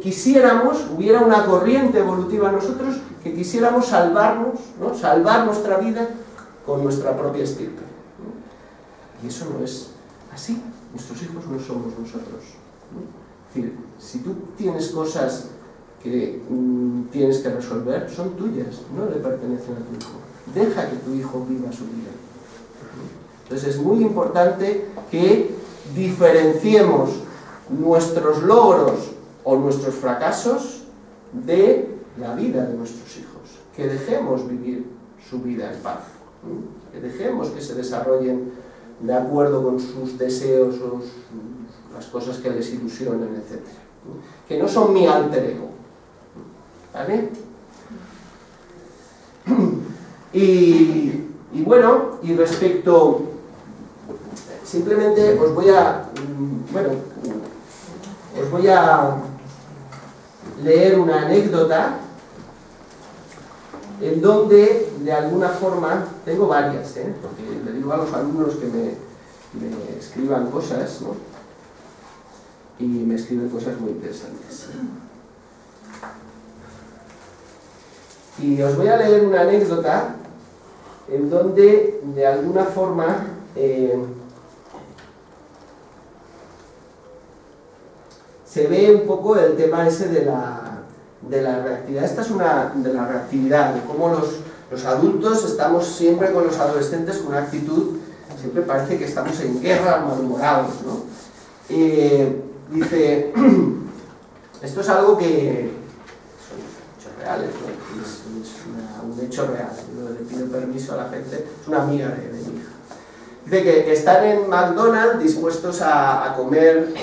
quisiéramos, hubiera una corriente evolutiva en nosotros que quisiéramos salvarnos, ¿no? Salvar nuestra vida con nuestra propia estirpe, ¿no? Y eso no es así. Nuestros hijos no somos nosotros, ¿no? Es decir, si tú tienes cosas que tienes que resolver, son tuyas, no le pertenecen a tu hijo. Deja que tu hijo viva su vida. Entonces es muy importante que diferenciemos nuestros logros o nuestros fracasos de la vida de nuestros hijos. Que dejemos vivir su vida en paz, que dejemos que se desarrollen de acuerdo con sus deseos, las cosas que les ilusionan, etc. Que no son mi alter ego, ¿vale? Y bueno, y respecto, simplemente os voy a leer una anécdota en donde, de alguna forma, tengo varias, porque le digo a los alumnos que me escriban cosas, ¿no? Y me escriben cosas muy interesantes. Y os voy a leer una anécdota en donde, de alguna forma, se ve un poco el tema ese de la reactividad. Esta es una de la reactividad, de cómo los adultos estamos siempre con los adolescentes con una actitud, siempre parece que estamos en guerra, malhumorados, ¿no? Dice, esto es algo que son hechos reales, ¿no? Es un hecho real. Yo le pido permiso a la gente, es una amiga de mi hija. Dice que están en McDonald's dispuestos a comer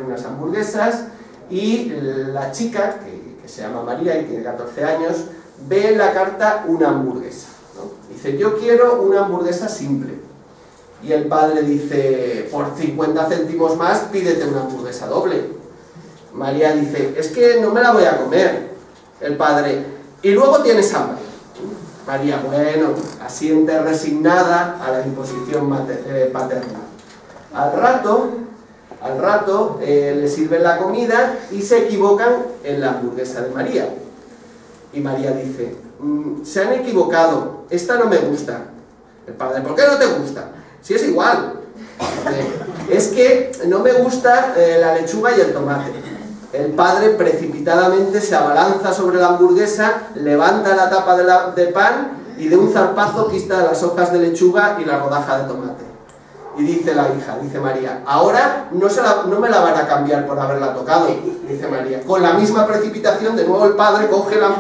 unas hamburguesas, y la chica, que se llama María y tiene 14 años, ve en la carta una hamburguesa, ¿no? Dice, yo quiero una hamburguesa simple. Y el padre dice, por 50 céntimos más pídete una hamburguesa doble. María dice, es que no me la voy a comer. El padre, y luego tienes hambre. María, bueno, asiente resignada a la imposición paterna. Al rato le sirven la comida y se equivocan en la hamburguesa de María. Y María dice, se han equivocado, esta no me gusta. El padre, ¿por qué no te gusta? Si es igual. Es que no me gusta la lechuga y el tomate. El padre precipitadamente se abalanza sobre la hamburguesa, levanta la tapa de pan y de un zarpazo quita las hojas de lechuga y la rodaja de tomate. Y dice la hija, dice María, ahora no me la van a cambiar por haberla tocado, dice María. Con la misma precipitación, de nuevo el padre coge la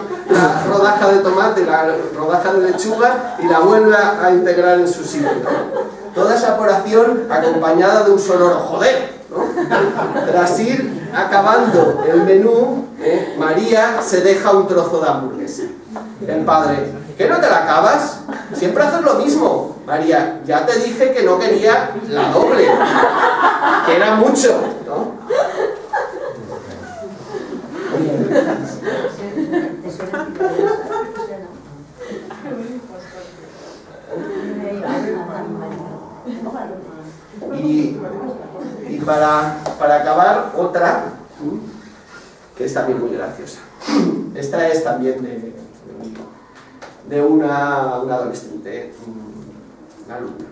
rodaja de tomate, la rodaja de lechuga y la vuelve a integrar en su sitio. Toda esa operación acompañada de un sonoro joder, ¿no? Tras ir acabando el menú, María se deja un trozo de hamburguesa. El padre, ¿qué no te la acabas? Siempre haces lo mismo. María, ya te dije que no quería la doble, que era mucho, ¿no? Y para acabar, otra que es también muy graciosa. Esta es también de una adolescente, una alumna.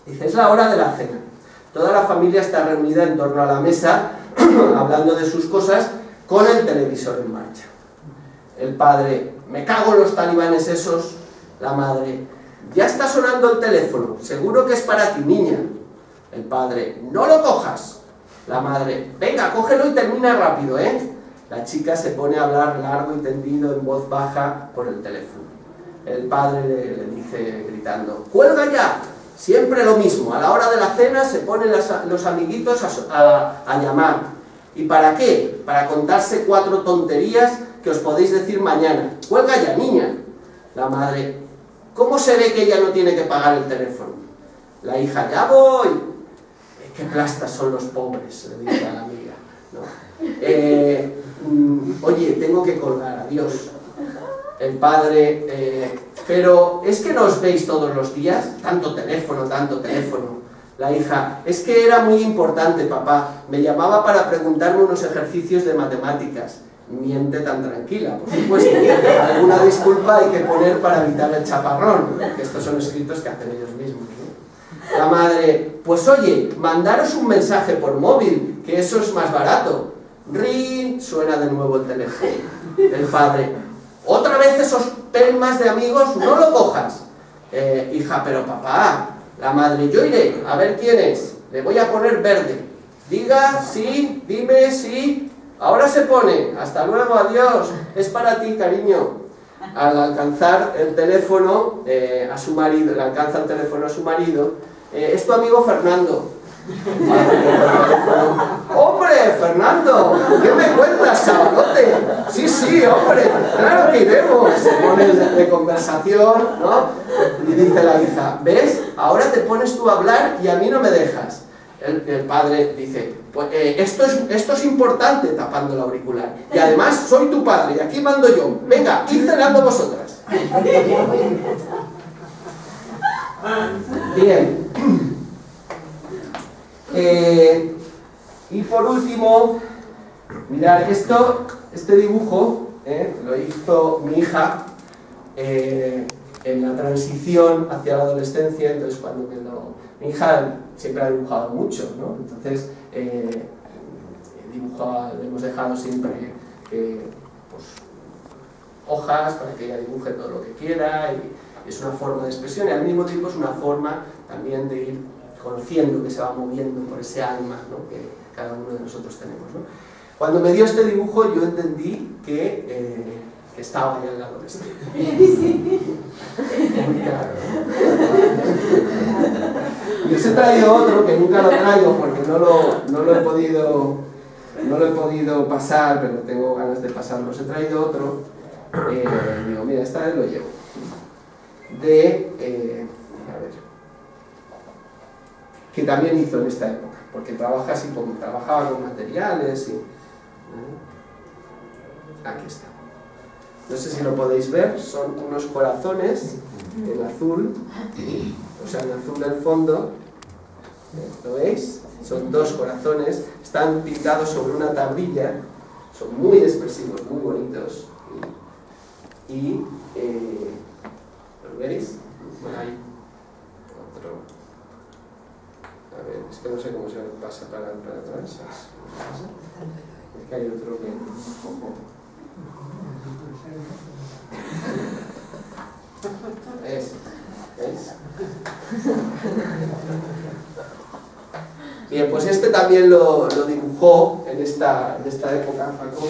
Dice, es la hora de la cena. Toda la familia está reunida en torno a la mesa, hablando de sus cosas, con el televisor en marcha. El padre, me cago en los talibanes esos. La madre, ya está sonando el teléfono, seguro que es para ti, niña. El padre, no lo cojas. La madre, venga, cógelo y termina rápido, ¿eh? La chica se pone a hablar largo y tendido en voz baja por el teléfono. El padre le dice gritando, ¡cuelga ya! Siempre lo mismo, a la hora de la cena se ponen los amiguitos a llamar. ¿Y para qué? Para contarse 4 tonterías que os podéis decir mañana. ¡Cuelga ya, niña! La madre, ¿cómo se ve que ella no tiene que pagar el teléfono? La hija, ya voy. ¡Qué plastas son los pobres!, le dice a la amiga, ¿no? Oye, tengo que colgar, adiós. El padre, pero ¿es que nos veis todos los días? Tanto teléfono, tanto teléfono. La hija, es que era muy importante, papá. Me llamaba para preguntarme unos ejercicios de matemáticas. Miente tan tranquila, por supuesto. Alguna disculpa hay que poner para evitar el chaparrón, que estos son escritos que hacen ellos mismos, ¿no? La madre, pues oye, mandaros un mensaje por móvil, que eso es más barato. ¡Ring! Suena de nuevo el teléfono. El padre, otra vez esos pelmas de amigos, no lo cojas. Hija, pero papá. La madre, yo iré, a ver quién es. Le voy a poner verde. Diga, sí, dime, sí. Ahora se pone. Hasta luego, adiós. Es para ti, cariño. Al alcanzar el teléfono a su marido, le alcanza el teléfono a su marido, es tu amigo Fernando. ¡Hombre, Fernando! ¿Qué me cuentas, chavalote? Sí, sí, hombre, claro que iremos. Se pone de conversación, ¿no? Y dice la hija, ¿ves? Ahora te pones tú a hablar y a mí no me dejas. El padre dice, pues, esto es importante, tapando el auricular. Y además soy tu padre y aquí mando yo. Venga, id cenando vosotras. Bien. Y por último, mirad, este dibujo lo hizo mi hija en la transición hacia la adolescencia. Entonces cuando mi hija siempre ha dibujado mucho, ¿no? Entonces le hemos dejado siempre pues, hojas para que ella dibuje todo lo que quiera, y es una forma de expresión, y al mismo tiempo es una forma también de ir conociendo que se va moviendo por ese alma, ¿no? Que cada uno de nosotros tenemos, ¿no? Cuando me dio este dibujo yo entendí que estaba ya en la adolescencia. Muy claro, ¿no? Y os he traído otro que nunca lo traigo porque no lo he podido pasar, pero tengo ganas de pasarlo. Os he traído otro, digo, mira, esta vez lo llevo, a ver, que también hizo en esta época, porque trabajaba con materiales y... Aquí está. No sé si lo podéis ver, son unos corazones en azul, o sea, en azul del fondo, ¿lo veis? Son dos corazones, están pintados sobre una tablilla, son muy expresivos, muy bonitos, y ¿lo veis? Bueno, hay otro, a ver, es que no sé cómo se pasa para atrás, es que hay otro que... ¿Veis? Bien, pues este también lo dibujó en esta época, Paco.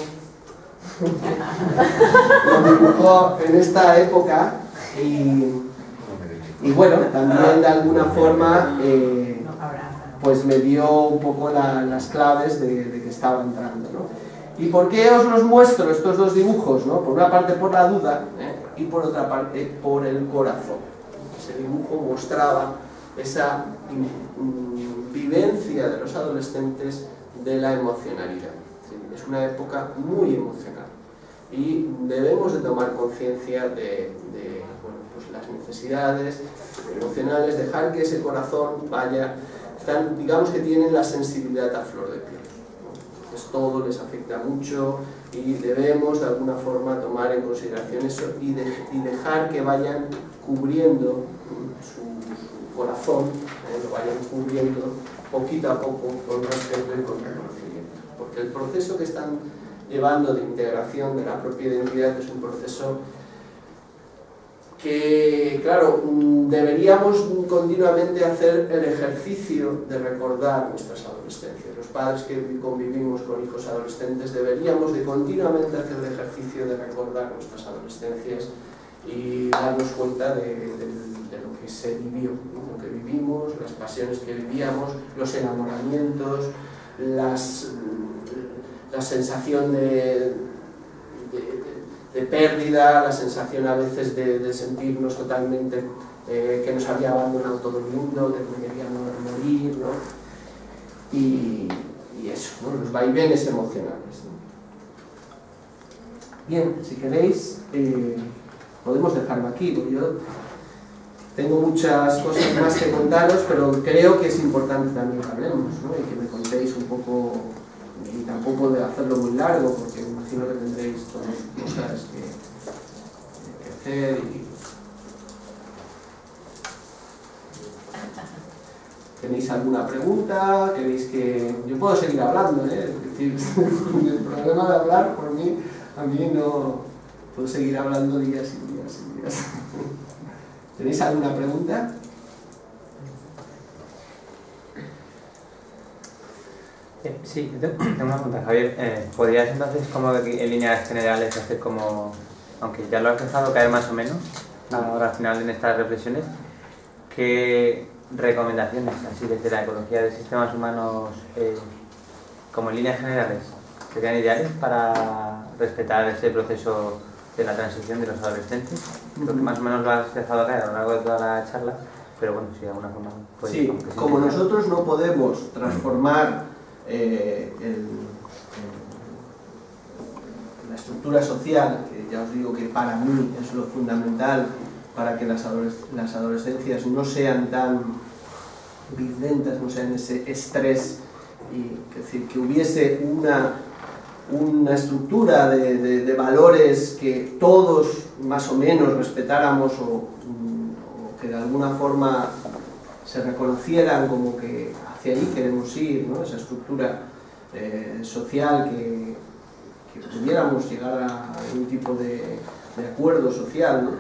Lo dibujó en esta época y bueno, también de alguna forma pues me dio un poco las claves de que estaba entrando, ¿no? ¿Y por qué os los muestro estos dos dibujos, ¿no? Por una parte por la duda y por otra parte por el corazón. Ese dibujo mostraba esa vivencia de los adolescentes de la emocionalidad. ¿Sí? Es una época muy emocional y debemos de tomar conciencia de bueno, pues las necesidades emocionales, dejar que ese corazón vaya, digamos que tienen la sensibilidad a flor de piel. Entonces todo les afecta mucho y debemos de alguna forma tomar en consideración eso y dejar que vayan cubriendo su corazón, lo vayan cubriendo poquito a poco con respeto y con reconocimiento. Porque el proceso que están llevando de integración de la propia identidad es un proceso que, claro, deberíamos continuamente hacer el ejercicio de recordar nuestras adolescencias. Los padres que convivimos con hijos adolescentes deberíamos de continuamente hacer el ejercicio de recordar nuestras adolescencias y darnos cuenta de lo que se vivió, ¿no? Lo que vivimos, las pasiones que vivíamos, los enamoramientos, la sensación de pérdida, la sensación a veces de sentirnos totalmente que nos había abandonado todo el mundo, que no queríamos morir, ¿no? Y eso, ¿no? Los vaivenes emocionales, ¿no? Bien, si queréis podemos dejarlo aquí, porque yo tengo muchas cosas más que contaros, pero creo que es importante también que hablemos, ¿no? Y que me contéis un poco, y tampoco de hacerlo muy largo, porque me imagino que tendréis todas cosas que hacer y... ¿Tenéis alguna pregunta? ¿Queréis que...? Yo puedo seguir hablando, ¿eh? Es decir, el problema de hablar, por mí, a mí no... Puedo seguir hablando días y días y días. ¿Tenéis alguna pregunta? Sí, tengo una pregunta, Javier. ¿Podrías entonces, como en líneas generales, hacer como, aunque ya lo has dejado caer más o menos, ahora al final en estas reflexiones, qué recomendaciones, así desde la ecología de sistemas humanos, como en líneas generales, serían ideales para respetar ese proceso de la transición de los adolescentes? Creo que más o menos lo has dejado caer a lo largo de toda la charla, pero bueno, si de alguna forma... Sí, como nosotros no podemos transformar la estructura social, que ya os digo que para mí es lo fundamental para que las adolescencias no sean tan violentas, no sean ese estrés, y es decir, que hubiese una estructura de valores que todos más o menos respetáramos o que de alguna forma se reconocieran como que hacia ahí queremos ir, ¿no? Esa estructura social que pudiéramos llegar a un tipo de acuerdo social, ¿no?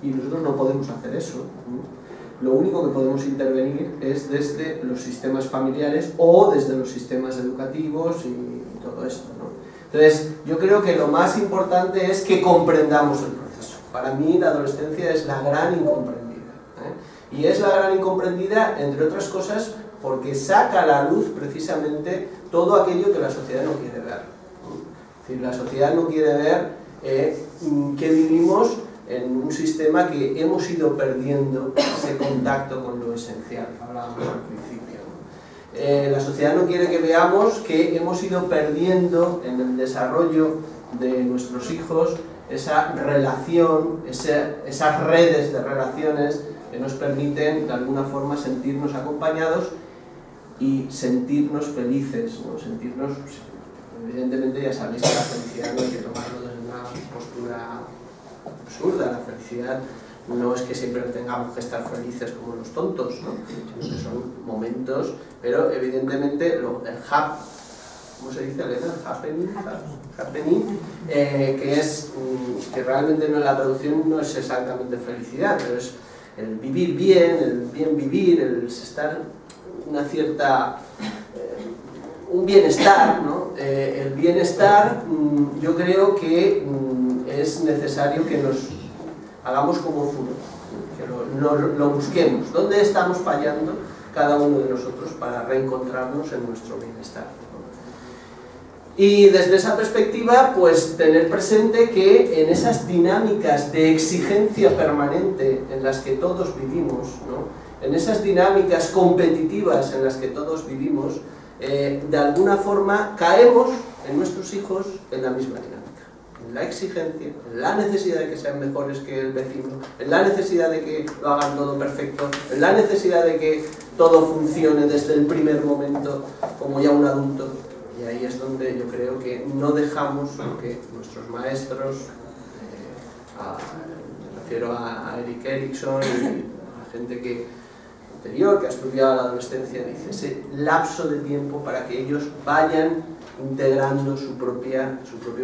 Y nosotros no podemos hacer eso, ¿no? Lo único que podemos intervenir es desde los sistemas familiares o desde los sistemas educativos y todo esto, ¿no? Entonces, yo creo que lo más importante es que comprendamos el proceso. Para mí la adolescencia es la gran incomprendida, ¿eh? Y es la gran incomprendida, entre otras cosas, porque saca a la luz precisamente todo aquello que la sociedad no quiere ver, ¿no? Es decir, la sociedad no quiere ver que vivimos en un sistema que hemos ido perdiendo ese contacto con lo esencial, hablábamos al principio, ¿no? La sociedad no quiere que veamos que hemos ido perdiendo en el desarrollo de nuestros hijos esa relación, esas redes de relaciones que nos permiten de alguna forma sentirnos acompañados y sentirnos felices, ¿no? Sentirnos, evidentemente ya sabéis que la felicidad no hay que tomarlo desde una postura absurda. La felicidad no es que siempre tengamos que estar felices como los tontos, ¿no? Sino que son momentos, pero evidentemente ¿cómo se dice, Elena? Happening, que realmente no, la traducción no es exactamente felicidad, pero es el vivir bien, el bien vivir, el estar una cierta... un bienestar, ¿no? El bienestar, yo creo que es necesario que nos hagamos como Zuro, que lo busquemos. ¿Dónde estamos fallando cada uno de nosotros para reencontrarnos en nuestro bienestar, ¿no? Y desde esa perspectiva, pues tener presente que en esas dinámicas de exigencia permanente en las que todos vivimos, ¿no? En esas dinámicas competitivas en las que todos vivimos, de alguna forma caemos en nuestros hijos en la misma dinámica. En la exigencia, en la necesidad de que sean mejores que el vecino, en la necesidad de que lo hagan todo perfecto, en la necesidad de que todo funcione desde el primer momento como ya un adulto. Y ahí es donde yo creo que no dejamos que nuestros maestros, me refiero a Erik Erikson y a gente que ha estudiado la adolescencia, dice, ese lapso de tiempo para que ellos vayan integrando su propio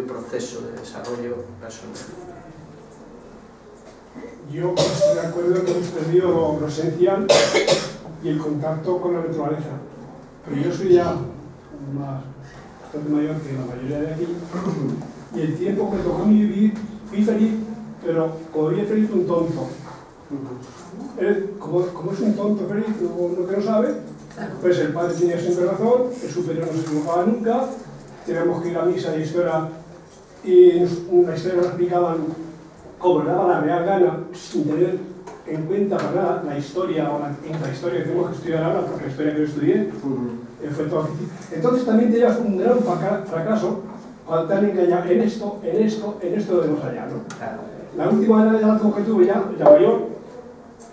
proceso de desarrollo personal. Yo estoy de acuerdo que hemos perdido lo esencial y el contacto con la naturaleza, pero yo soy ya bastante mayor que la mayoría de aquí, y el tiempo que tocó a mí vivir, fui feliz, pero como bien feliz un tonto. Como es un tonto feliz, lo que no sabe, pues el padre tenía siempre razón, el superior no se equivocaba nunca, teníamos que ir a misa y historia, y la historia nos explicaban como le daba la real gana, sin tener en cuenta para nada la historia o la intrahistoria que tenemos que estudiar ahora, porque la historia que yo estudié fue todo. Entonces también tenías un gran fracaso cuando te han engañado en esto de más allá, ¿no? La última edad que tuve ya mayor,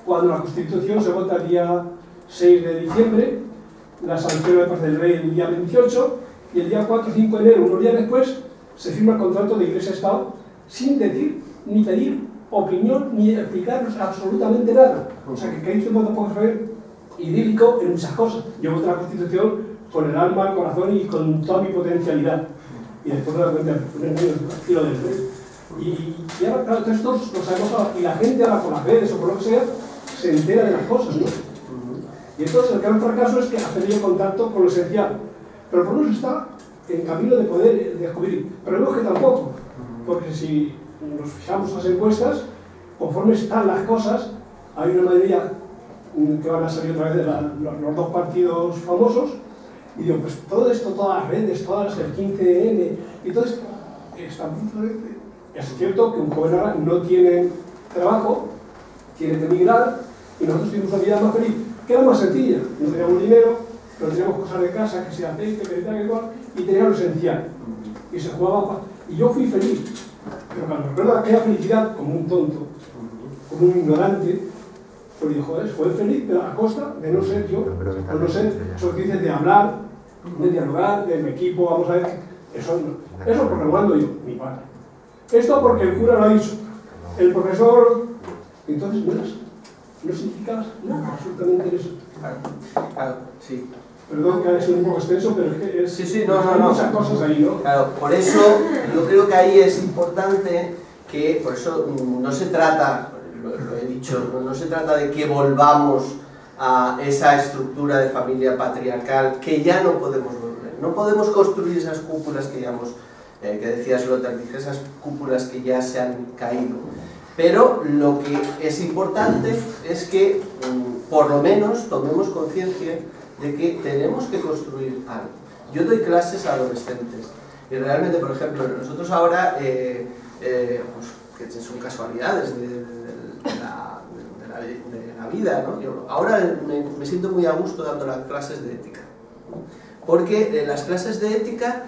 cuando la Constitución se vota el día 6 de diciembre, la sanción de parte del rey el día 28, y el día 4 o 5 de enero, unos días después, se firma el contrato de Iglesia-Estado sin decir ni pedir opinión ni explicarnos absolutamente nada. O sea que hay un modo poco idílico en muchas cosas. Yo voté la Constitución con el alma, el corazón y con toda mi potencialidad. Y después me doy cuenta de lo del rey. Y ahora, claro, todos lo sabemos ahora, y la gente ahora por las redes o por lo que sea, se entera de las cosas, ¿no? Y entonces el gran fracaso es que ha perdido contacto con lo esencial. pero por lo menos está en camino de poder descubrir. Pero vemos que tampoco, porque si nos fijamos en las encuestas, conforme están las cosas, hay una mayoría que van a salir otra vez de los dos partidos famosos, y digo, pues todo esto, todas las redes, todas el 15N, y todo esto, está es cierto que un joven ahora no tiene trabajo, tiene que emigrar, y nosotros tuvimos una vida más feliz, que era más sencilla, no teníamos dinero, pero teníamos cosas de casa, que sea aceite, que tal, que igual, y teníamos lo esencial, y se jugaba, y yo fui feliz, pero cuando recuerdo aquella felicidad como un tonto, como un ignorante, pues digo, joder, fue feliz, pero a costa de no ser yo, o no ser, eso que dicen de hablar, de dialogar, de mi equipo, vamos a ver, eso porque lo mando yo, mi padre. Esto porque el cura lo ha dicho, el profesor, entonces no significaba nada, absolutamente eso. Claro, sí. Perdón que ha sido un poco extenso, pero es que Sí, hay muchas cosas ahí, ¿no? Claro, por eso yo creo que ahí es importante que, por eso no se trata, lo he dicho, no se trata de que volvamos a esa estructura de familia patriarcal que ya no podemos volver. No podemos construir esas cúpulas que que decía Sloterdijk, dije, esas cúpulas que ya se han caído. Pero lo que es importante es que por lo menos tomemos conciencia de que tenemos que construir algo. Yo doy clases a adolescentes y realmente, por ejemplo, nosotros ahora, pues, que son casualidades de la vida, ¿no? Yo ahora me siento muy a gusto dando las clases de ética, porque en las clases de ética,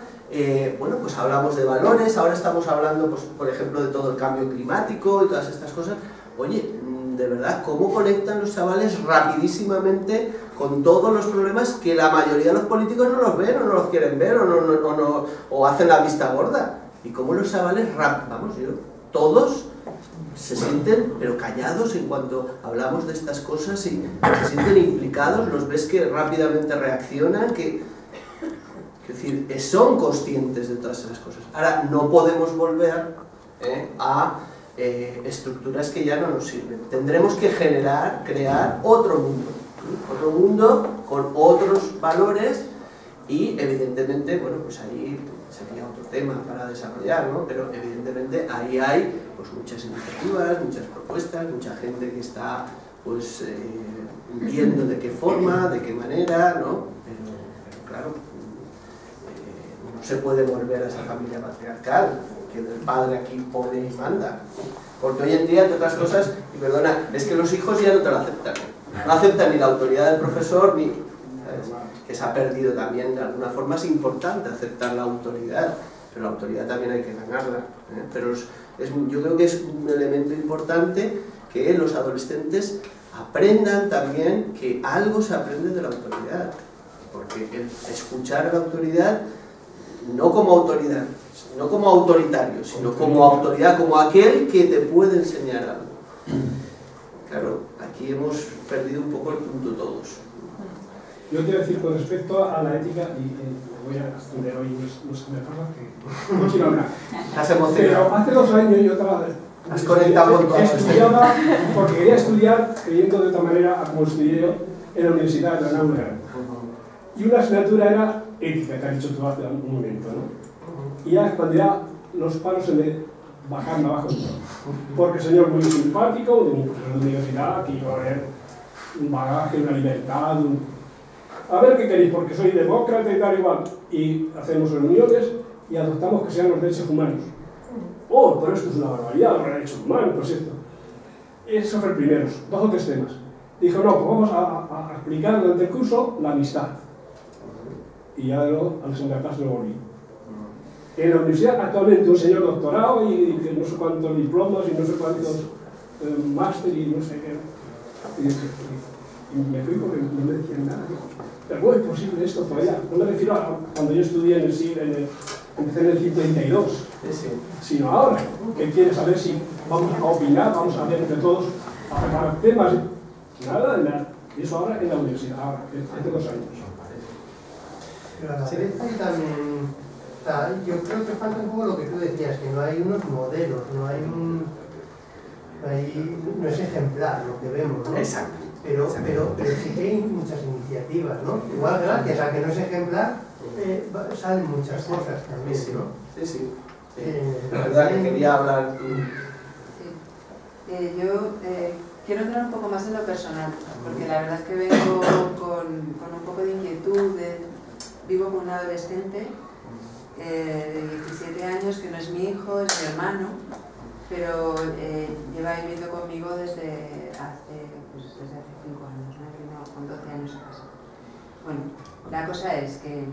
bueno, pues hablamos de valores, ahora estamos hablando, pues, por ejemplo, de todo el cambio climático y todas estas cosas. Oye, de verdad, ¿cómo conectan los chavales rapidísimamente con todos los problemas que la mayoría de los políticos no los ven o no los quieren ver o hacen la vista gorda? Y cómo los chavales, todos se sienten pero callados en cuanto hablamos de estas cosas y se sienten implicados, los ves que rápidamente reaccionan, es decir, son conscientes de todas esas cosas. Ahora, no podemos volver a estructuras que ya no nos sirven. Tendremos que crear otro mundo con otros valores y evidentemente, bueno, pues ahí sería otro tema para desarrollar, ¿no? Pero evidentemente ahí hay pues muchas iniciativas, muchas propuestas, mucha gente que está pues viendo de qué forma, de qué manera, ¿no? Pero claro, no se puede volver a esa familia patriarcal, que el padre aquí pone y manda. Porque hoy en día, entre otras cosas, y perdona, es que los hijos ya no te lo aceptan. No aceptan ni la autoridad del profesor, ni... ¿sabes? Que se ha perdido también, de alguna forma es importante aceptar la autoridad, pero la autoridad también hay que ganarla. Pero yo creo que es un elemento importante que los adolescentes aprendan también que algo se aprende de la autoridad. Porque el escuchar a la autoridad, no como autoridad, no como autoritario, sino como autoridad, como aquel que te puede enseñar algo. Claro, aquí hemos perdido un poco el punto todos. Yo quiero decir con respecto a la ética, y voy a extender hoy, no se me pasa que no quiero hablar. Has emocionado. Pero hace 2 años yo has conectado con todo estudiaba, porque quería estudiar creyendo de otra manera a como estudié yo en la Universidad de Granada. Y una asignatura era ética, que has dicho tú hace un momento, ¿no? Y ya cuando ya los palos se me bajaron abajo, porque el señor muy simpático, de mi profesor de universidad, que iba a ver un bagaje, una libertad, a ver qué queréis, porque soy demócrata y tal igual, y hacemos reuniones y adoptamos que sean los derechos humanos. Oh, pero esto es una barbaridad, los derechos humanos, pues esto. Eso fue el primero, 2 o 3 temas. Dijo, no, pues vamos a explicar durante el curso la amistad. Y ya luego, al desencartarse lo volví. En la universidad actualmente un señor doctorado y que no sé cuántos diplomas y no sé cuántos máster y no sé qué. Y me fui porque no me decían nada. Pero ¿cómo es posible esto todavía? No me refiero a cuando yo estudié empecé en el 52, sino ahora, que quiere saber si vamos a opinar, vamos a ver entre todos, a preparar temas. Nada de nada. Y eso ahora en la universidad, ahora, hace 2 años. Pero a la vez también, yo creo que falta un poco lo que tú decías, que no hay unos modelos, no es ejemplar lo que vemos, ¿no? Exacto. Pero sí que hay muchas iniciativas iniciativas, ¿no? Igual gracias a que no es ejemplar, salen muchas cosas también, ¿no? Sí, sí. La verdad que quería hablar. Sí. Yo quiero entrar un poco más en lo personal, porque la verdad es que vengo con un poco de inquietud. Vivo con un adolescente de 17 años que no es mi hijo, es mi hermano, pero lleva viviendo conmigo desde hace 5 años, ¿no? Vino con 12 años a casa. Bueno, la cosa es que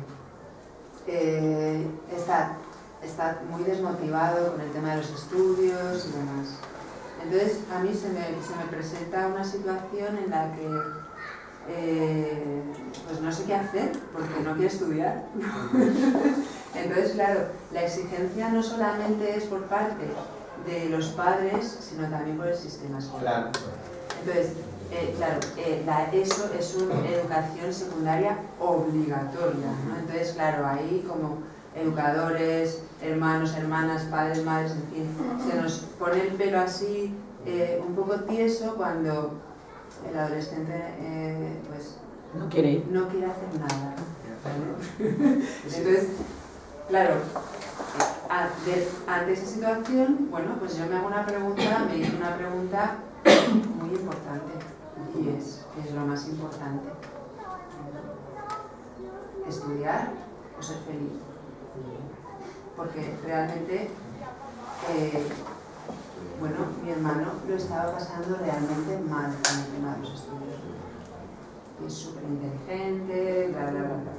está muy desmotivado con el tema de los estudios y demás. Entonces a mí se me presenta una situación en la que pues no sé qué hacer porque no quiero estudiar. Entonces, claro, la exigencia no solamente es por parte de los padres, sino también por el sistema escolar. Entonces, claro, eso es una educación secundaria obligatoria, ¿no? Entonces, claro, ahí como educadores, hermanos, hermanas, padres, madres, en fin, se nos pone el pelo así un poco tieso cuando el adolescente pues no quiere hacer nada, ¿vale? Entonces, claro, ante esa situación, bueno, pues yo me hice una pregunta muy importante, y es lo más importante: ¿estudiar o ser feliz? Porque realmente bueno, mi hermano lo estaba pasando realmente mal con el tema de los estudios. Es súper inteligente, bla, bla, bla, bla.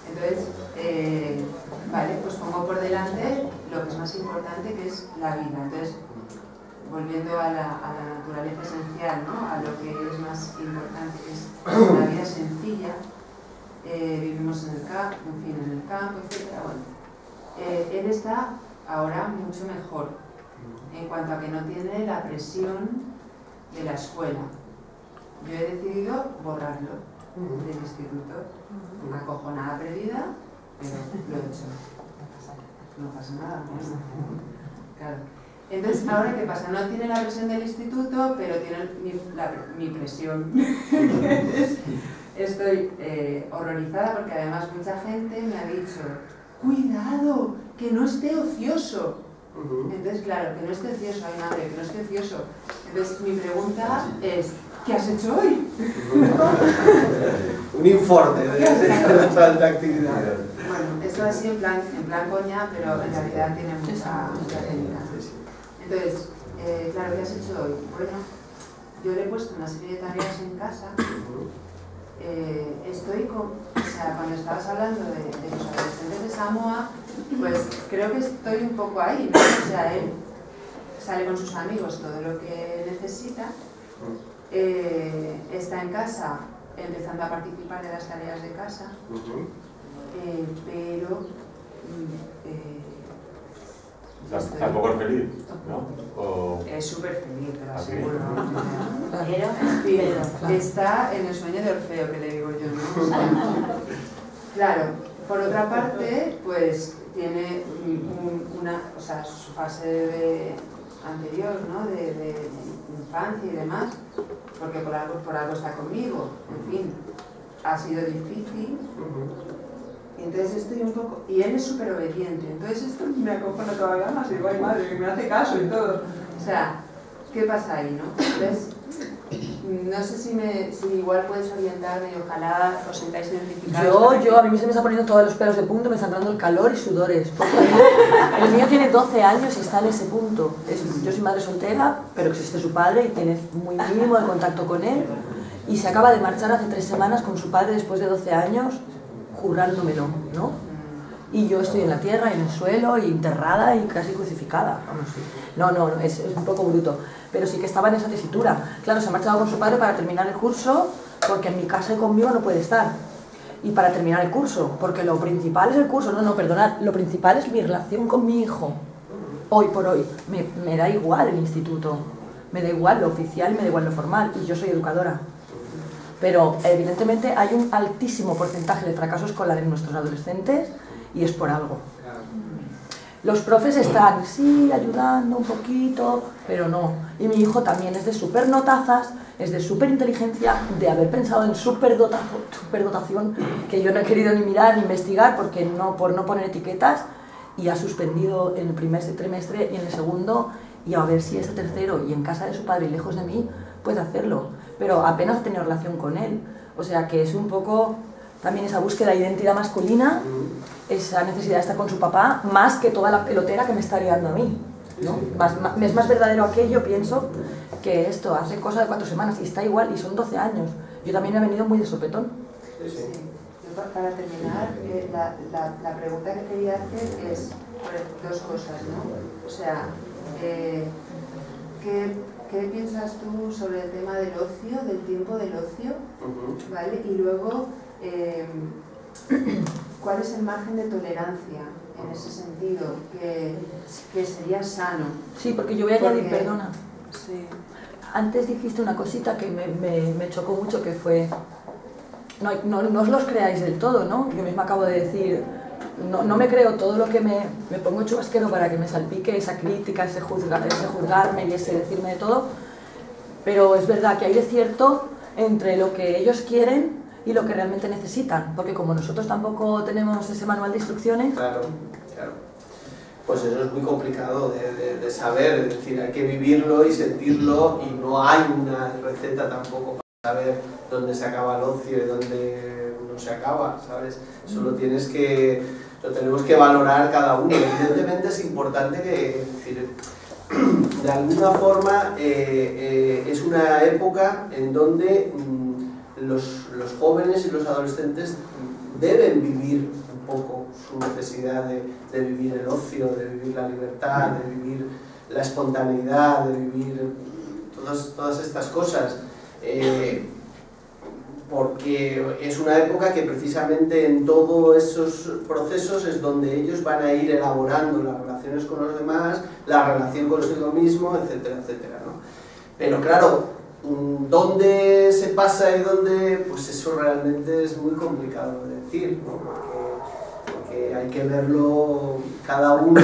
Entonces, vale, pues pongo por delante lo que es más importante, que es la vida. Entonces, volviendo a la naturaleza esencial, ¿no? A lo que es más importante, que es la vida sencilla. Vivimos en el campo, etc. Bueno, él está ahora mucho mejor en cuanto a que no tiene la presión de la escuela. Yo he decidido borrarlo del instituto. Acojonada perdida, pero lo he hecho. No pasa nada. Claro. Entonces, ¿ahora qué pasa? No tiene la presión del instituto, pero tiene mi presión. Estoy horrorizada porque además mucha gente me ha dicho: ¡cuidado, que no esté ocioso! Entonces, claro, que no esté ocioso, ay madre, que no esté ocioso. Entonces, mi pregunta es: ¿qué has hecho hoy? Un informe de esa actividad. Bueno, esto así en plan coña, pero en realidad tiene mucha técnica. Entonces, claro, ¿qué has hecho hoy? Bueno, yo le he puesto una serie de tareas en casa. O sea, cuando estabas hablando de los adolescentes de Samoa, pues creo que estoy un poco ahí, ¿no? O sea, él sale con sus amigos todo lo que necesita, está en casa empezando a participar de las tareas de casa, pero tampoco es feliz, ¿no? Es súper feliz, te lo aseguro. Pero está en el sueño de Orfeo, que le digo yo, ¿no? O sea, claro, por otra parte, pues tiene o sea, su fase anterior, ¿no? De infancia y demás, porque por algo está conmigo, en fin, ha sido difícil. Entonces estoy un poco... Y él es súper obediente, entonces esto me acojona todavía más, y digo, ay madre, que me hace caso y todo. O sea, ¿qué pasa ahí, no? Entonces, no sé si igual puedes orientarme y ojalá os sentáis identificados. A mí se me está poniendo todos los pelos de punto, me está entrando el calor y sudores. Porque el mío tiene 12 años y está en ese punto. Yo soy madre soltera, pero existe su padre y tiene muy mínimo de contacto con él. Y se acaba de marchar hace 3 semanas con su padre después de 12 años, jurándomelo, ¿no? Y yo estoy en la tierra, en el suelo, y enterrada y casi crucificada. Vamos, no, es un poco bruto. Pero sí que estaba en esa tesitura. Claro, se ha marchado con su padre para terminar el curso, porque en mi casa y conmigo no puede estar. Y para terminar el curso, porque lo principal es el curso. No, perdonad, lo principal es mi relación con mi hijo. Hoy por hoy. Me da igual el instituto. Me da igual lo oficial, me da igual lo formal. Y yo soy educadora. Pero evidentemente hay un altísimo porcentaje de fracaso escolar en nuestros adolescentes y es por algo. Los profes están, sí, ayudando un poquito, pero no. Y mi hijo también es de súper notazas, es de súper inteligencia, de haber pensado en superdotación, que yo no he querido ni mirar ni investigar porque por no poner etiquetas, y ha suspendido en el primer trimestre y en el segundo, y a ver si este tercero y en casa de su padre y lejos de mí puede hacerlo. Pero apenas ha tenido relación con él. O sea que es un poco también esa búsqueda de identidad masculina, esa necesidad de estar con su papá, más que toda la pelotera que me está liando a mí, ¿no? Es más verdadero aquello, pienso, que esto. Hace cosa de 4 semanas y está igual, y son 12 años. Yo también he venido muy de sopetón. Sí. Yo, para terminar, la pregunta que quería hacer es dos cosas, ¿no? O sea, ¿qué piensas tú sobre el tema del ocio, del tiempo del ocio? ¿Vale? Y luego, ¿cuál es el margen de tolerancia en ese sentido? Que sería sano. Sí, porque yo voy a añadir, perdona. Sí. Antes dijiste una cosita que me chocó mucho, que fue, no os los creáis del todo, ¿no? Yo misma acabo de decir, no me creo todo lo que me pongo chubasquero para que me salpique esa crítica, ese juzgarme y ese decirme de todo, pero es verdad que hay de cierto entre lo que ellos quieren y lo que realmente necesitan, porque como nosotros tampoco tenemos ese manual de instrucciones... Claro. Pues eso es muy complicado de saber, es decir, hay que vivirlo y sentirlo, y no hay una receta tampoco para saber dónde se acaba el ocio y dónde no se acaba, ¿sabes? Eso lo tenemos que valorar cada uno. Evidentemente es importante que, es decir, de alguna forma es una época en donde los jóvenes y los adolescentes deben vivir un poco su necesidad de vivir el ocio, de vivir la libertad, de vivir la espontaneidad, de vivir todas estas cosas, porque es una época que precisamente en todos esos procesos es donde ellos van a ir elaborando las relaciones con los demás, la relación consigo mismo, etcétera, etcétera, ¿no? Pero claro, ¿dónde se pasa y dónde? Pues eso realmente es muy complicado de decir, ¿no? Porque hay que verlo cada uno,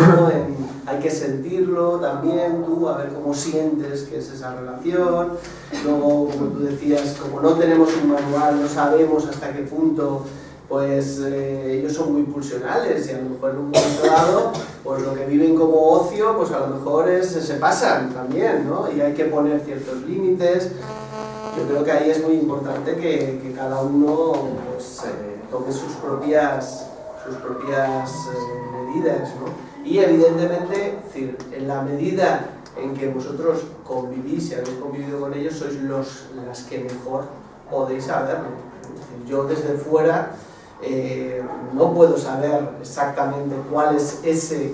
hay que sentirlo también tú, a ver cómo sientes que es esa relación. Luego, como tú decías, como no tenemos un manual, no sabemos hasta qué punto, pues ellos son muy pulsionales, y a lo mejor en un momento dado, pues lo que viven como ocio, pues a lo mejor se pasan también, ¿no? Y hay que poner ciertos límites. Yo creo que ahí es muy importante que cada uno pues, tome sus propias medidas, ¿no? Y evidentemente, es decir, en la medida en que vosotros convivís y habéis convivido con ellos, sois las que mejor podéis saberlo. Es decir, yo desde fuera no puedo saber exactamente cuál es ese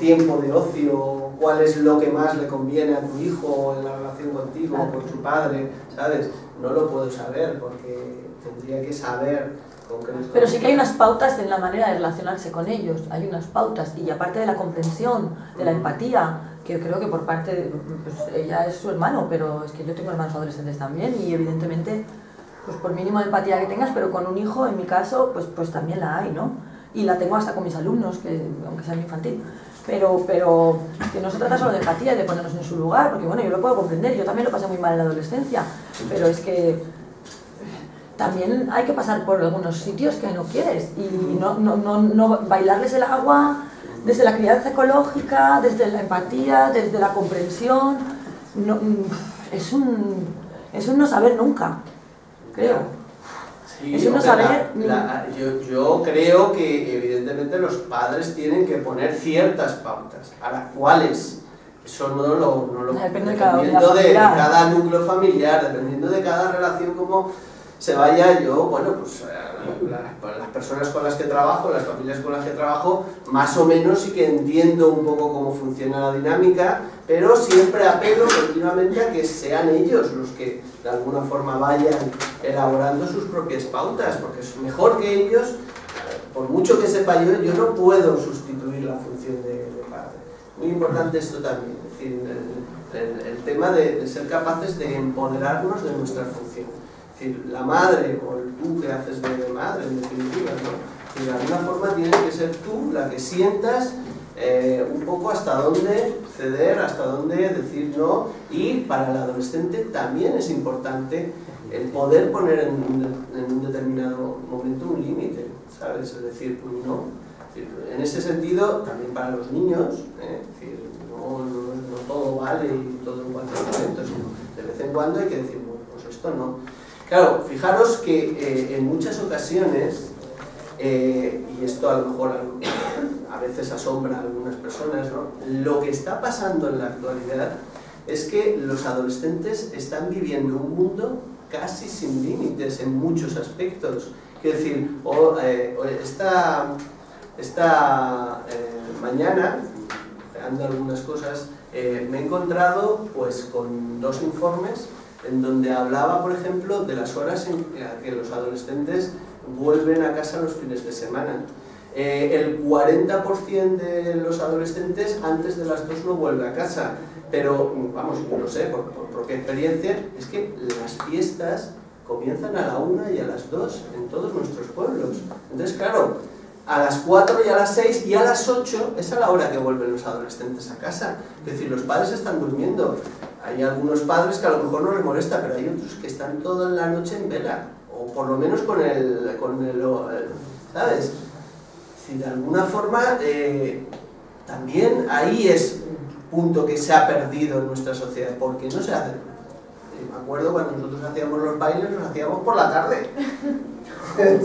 tiempo de ocio, cuál es lo que más le conviene a tu hijo en la relación contigo o con su padre, ¿sabes? No lo puedo saber porque tendría que saber concretamente. Pero sí que hay unas pautas en la manera de relacionarse con ellos, hay unas pautas, y aparte de la comprensión, de la empatía, que creo que por parte de, pues ella es su hermano, pero es que yo tengo hermanos adolescentes también, y evidentemente, pues por mínimo de empatía que tengas, pero con un hijo, en mi caso, pues también la hay, ¿no? Y la tengo hasta con mis alumnos, aunque sean infantil, pero que no se trata solo de empatía y de ponernos en su lugar, porque bueno, yo lo puedo comprender, yo también lo pasé muy mal en la adolescencia, pero es que también hay que pasar por algunos sitios que no quieres, y no bailarles el agua desde la crianza ecológica, desde la empatía, desde la comprensión, es un no saber nunca, creo. Sí, es un no saber... yo creo que evidentemente los padres tienen que poner ciertas pautas. Ahora, ¿cuáles? Eso no lo depende dependiendo de cada núcleo familiar, dependiendo de cada relación, como se vaya. Yo, bueno, pues las personas con las que trabajo, las familias con las que trabajo, más o menos sí que entiendo un poco cómo funciona la dinámica, pero siempre apelo continuamente a que sean ellos los que de alguna forma vayan elaborando sus propias pautas, porque es mejor que ellos, por mucho que sepa yo no puedo sustituir la función de padre. Muy importante esto también, es decir, el tema de ser capaces de empoderarnos de nuestra función. Es decir, la madre, o tú que haces de madre, en definitiva, ¿no? Y de alguna forma tienes que ser tú la que sientas un poco hasta dónde ceder, hasta dónde decir no, y para el adolescente también es importante el poder poner en un determinado momento un límite, ¿sabes? Es decir, un no. En ese sentido, también para los niños, es decir, no todo vale y todo en cualquier momento, sino de vez en cuando hay que decir, bueno, pues esto no. Claro, fijaros que en muchas ocasiones, y esto a lo mejor a veces asombra a algunas personas, ¿no? Lo que está pasando en la actualidad es que los adolescentes están viviendo un mundo casi sin límites en muchos aspectos. Quiero decir, esta mañana, creando algunas cosas, me he encontrado pues con 2 informes en donde hablaba, por ejemplo, de las horas en que los adolescentes vuelven a casa los fines de semana. El 40% de los adolescentes antes de las 2 no vuelve a casa, pero vamos, yo lo sé por propia experiencia, es que las fiestas comienzan a la 1 y a las 2 en todos nuestros pueblos. Entonces, claro, a las 4 y a las 6 y a las 8 es a la hora que vuelven los adolescentes a casa. Es decir, los padres están durmiendo. Hay algunos padres que a lo mejor no les molesta, pero hay otros que están toda la noche en vela, o por lo menos con el ¿sabes? Si de alguna forma también ahí es punto que se ha perdido en nuestra sociedad, porque no se hace. Me acuerdo cuando nosotros hacíamos los bailes, los hacíamos por la tarde.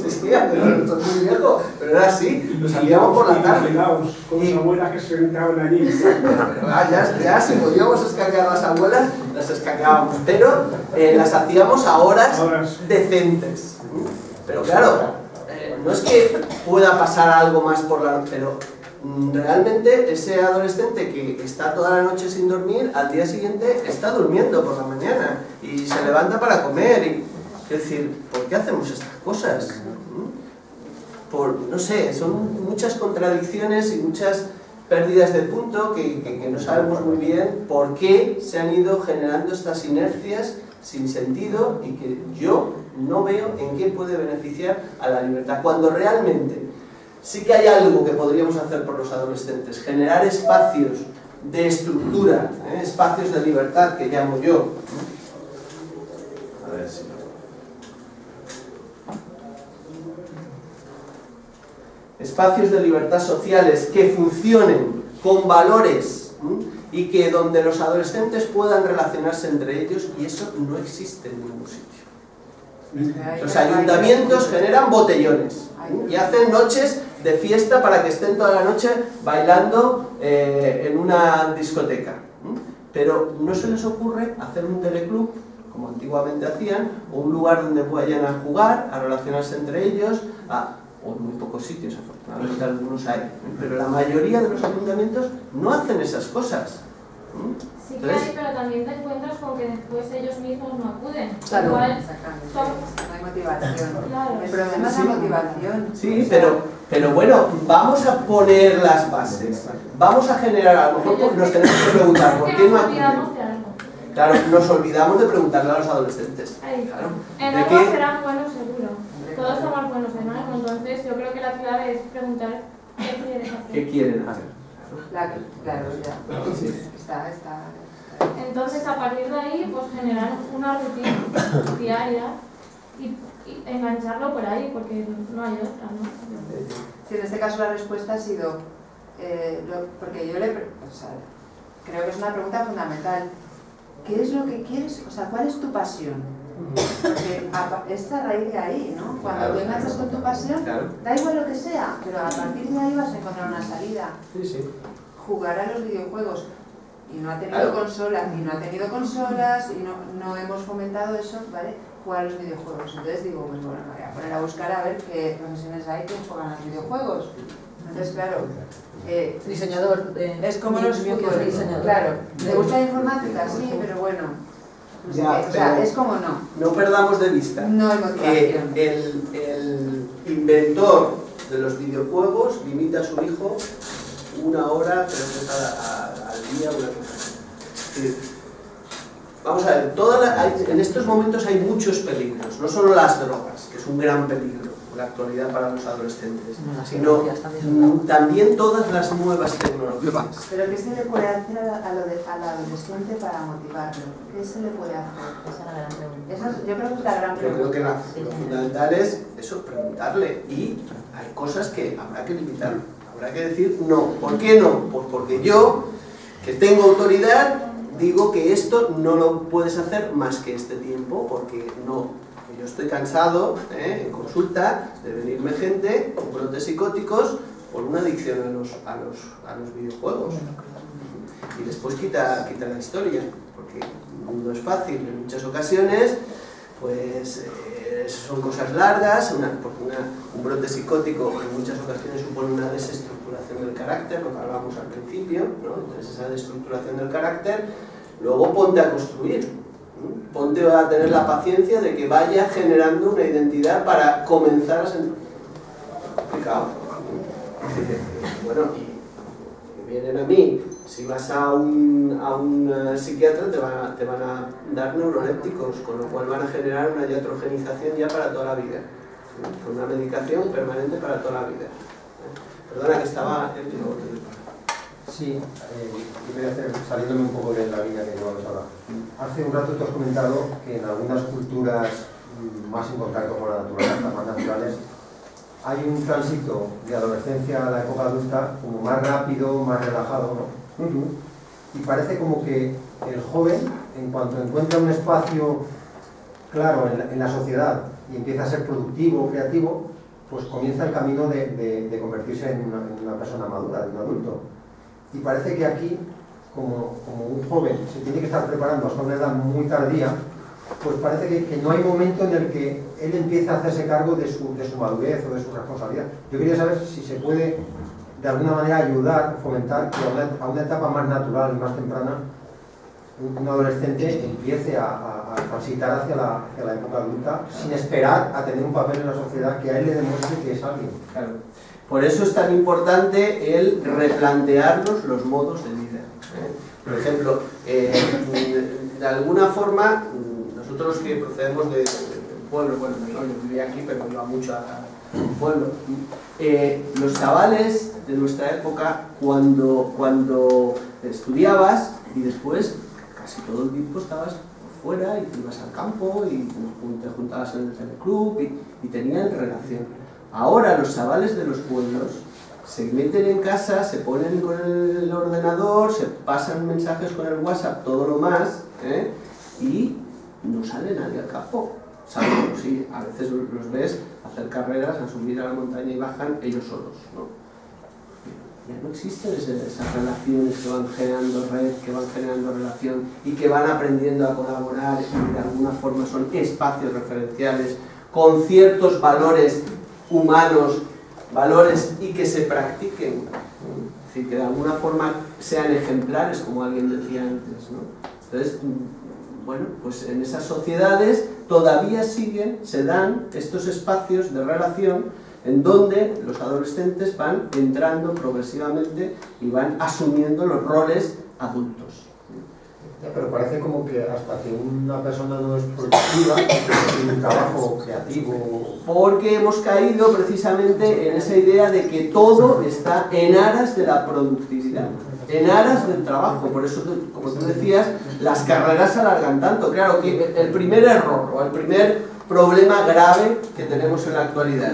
Sí, pero esto es muy viejo, pero era así, los hacíamos por la tarde. Con las abuelas que se sentaban allí. Pero ya si podíamos escaquear las abuelas, las escaqueábamos, pero las hacíamos a horas decentes. Pero claro, no es que pueda pasar algo más por la noche, pero realmente ese adolescente que está toda la noche sin dormir, al día siguiente está durmiendo por la mañana y se levanta para comer. Es decir, ¿por qué hacemos estas cosas? No sé, son muchas contradicciones y muchas pérdidas de punto que no sabemos muy bien por qué se han ido generando estas inercias sin sentido y que yo no veo en qué puede beneficiar a la libertad, cuando realmente sí que hay algo que podríamos hacer por los adolescentes: generar espacios de estructura, espacios de libertad que llamo yo. A ver si espacios de libertad sociales que funcionen con valores y que donde los adolescentes puedan relacionarse entre ellos, y eso no existe en ningún sitio. Los ayuntamientos generan botellones y hacen noches de fiesta para que estén toda la noche bailando en una discoteca, pero no se les ocurre hacer un teleclub como antiguamente hacían, o un lugar donde vayan a jugar, a relacionarse entre ellos, o en muy pocos sitios, afortunadamente algunos hay, pero la mayoría de los ayuntamientos no hacen esas cosas. Sí que hay, pero también te encuentras con que después ellos mismos no acuden. Claro, igual no hay motivación. Claro. El problema es la motivación. Sí, pero bueno, vamos a poner las bases, vamos a generar, a lo mejor nos tenemos que preguntar por qué no acuden. Claro, nos olvidamos de preguntarle a los adolescentes. Claro. En algo serán buenos seguro. Todos somos buenos en algo, entonces yo creo que la clave es preguntar qué quieren hacer. ¿Qué quieren hacer? Claro, ya. Sí. Está. Entonces, a partir de ahí, pues generar una rutina diaria y engancharlo por ahí, porque no hay otra, ¿no? Sí, en este caso la respuesta ha sido, porque yo creo que es una pregunta fundamental. ¿Qué es lo que quieres? O sea, ¿cuál es tu pasión? Porque es a raíz de ahí, ¿no? Cuando tú enganchas con tu pasión, da igual lo que sea, pero a partir de ahí vas a encontrar una salida. Sí. Jugar a los videojuegos. Y no ha tenido consolas, y no hemos fomentado eso, ¿vale? Jugar a los videojuegos. Entonces digo, pues bueno, me voy a poner a buscar a ver qué profesiones hay que juegan a los videojuegos. Entonces, claro, diseñador. Es como los futbolistas, claro. ¿Te gusta la informática? Sí, pero bueno. Ya, o sea, es como no. No perdamos de vista que el inventor de los videojuegos limita a su hijo 1 hora, 3 veces al día, una cosa así. Vamos a ver, en estos momentos hay muchos peligros, no solo las drogas, que es un gran peligro, la actualidad para los adolescentes, sino también todas las nuevas tecnologías. ¿Pero qué se le puede hacer al adolescente para motivarlo? ¿Qué se le puede hacer? Esa es la gran pregunta. Yo creo que es la gran pregunta. Yo creo que lo fundamental es eso, preguntarle, y hay cosas que habrá que limitar, habrá que decir no. ¿Por qué no? Pues porque yo, que tengo autoridad, digo que esto no lo puedes hacer más que este tiempo, porque no. Yo estoy cansado, en consulta, de venirme gente con brotes psicóticos por una adicción a los videojuegos. Y después quita la historia, porque no es fácil. En muchas ocasiones, pues son cosas largas, porque un brote psicótico en muchas ocasiones supone una desestructuración del carácter, lo que hablábamos al principio, ¿no? Entonces esa desestructuración del carácter, luego ponte a construir, ¿no? Ponte a tener la paciencia de que vaya generando una identidad para comenzar a sentir complicado. Bueno, y vienen a mí, si vas a un psiquiatra te van a dar neurolépticos, con lo cual van a generar una iatrogenización ya para toda la vida, ¿sí? Con una medicación permanente para toda la vida. Perdona que estaba el piloto. Sí, yo quería hacer, saliéndome un poco de la línea que llevamos ahora. Hace un rato tú has comentado que en algunas culturas más en contacto con la naturaleza, más naturales, hay un tránsito de adolescencia a la época adulta como más rápido, más relajado, ¿no? Y parece como que el joven, en cuanto encuentra un espacio claro en la sociedad y empieza a ser productivo, creativo, pues comienza el camino de convertirse en una persona madura, de un adulto. Y parece que aquí, como un joven se tiene que estar preparando hasta una edad muy tardía, pues parece que no hay momento en el que él empiece a hacerse cargo de su madurez o de su responsabilidad. Yo quería saber si se puede de alguna manera ayudar, fomentar que a una etapa más natural y más temprana un adolescente empiece a transitar hacia la época adulta sin esperar a tener un papel en la sociedad que a él le demuestre que es alguien. Claro. Por eso es tan importante el replantearnos los modos de vida. Por ejemplo, de alguna forma, nosotros que procedemos del pueblo, bueno, no, yo vivía aquí, pero iba mucho al pueblo, los chavales de nuestra época, cuando estudiabas y después casi todo el tiempo estabas fuera y te ibas al campo y te juntabas en el teleclub y tenían relación. Ahora los chavales de los pueblos se meten en casa, se ponen con el ordenador, se pasan mensajes con el WhatsApp, todo lo más, y no sale nadie al campo. Salvo, sí, a veces los ves hacer carreras, a subir a la montaña y bajan ellos solos, ¿no? Ya no existen esas relaciones que van generando red, que van generando relación y que van aprendiendo a colaborar y de alguna forma son espacios referenciales con ciertos valores humanos, valores y que se practiquen, ¿no? Es decir, que de alguna forma sean ejemplares, como alguien decía antes, ¿no? Entonces, bueno, pues en esas sociedades todavía se dan estos espacios de relación en donde los adolescentes van entrando progresivamente y van asumiendo los roles adultos. Pero parece como que hasta que una persona no es productiva, tiene un trabajo creativo... Porque hemos caído precisamente en esa idea de que todo está en aras de la productividad, en aras del trabajo. Por eso, como tú decías, las carreras se alargan tanto. Claro que el primer error o el primer problema grave que tenemos en la actualidad: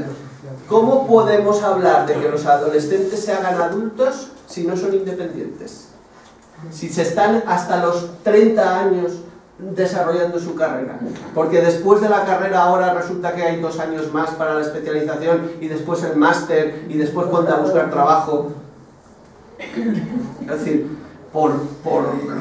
¿cómo podemos hablar de que los adolescentes se hagan adultos si no son independientes? Si se están hasta los 30 años desarrollando su carrera, porque después de la carrera ahora resulta que hay 2 años más para la especialización y después el máster y después ponte a buscar trabajo. Es decir, por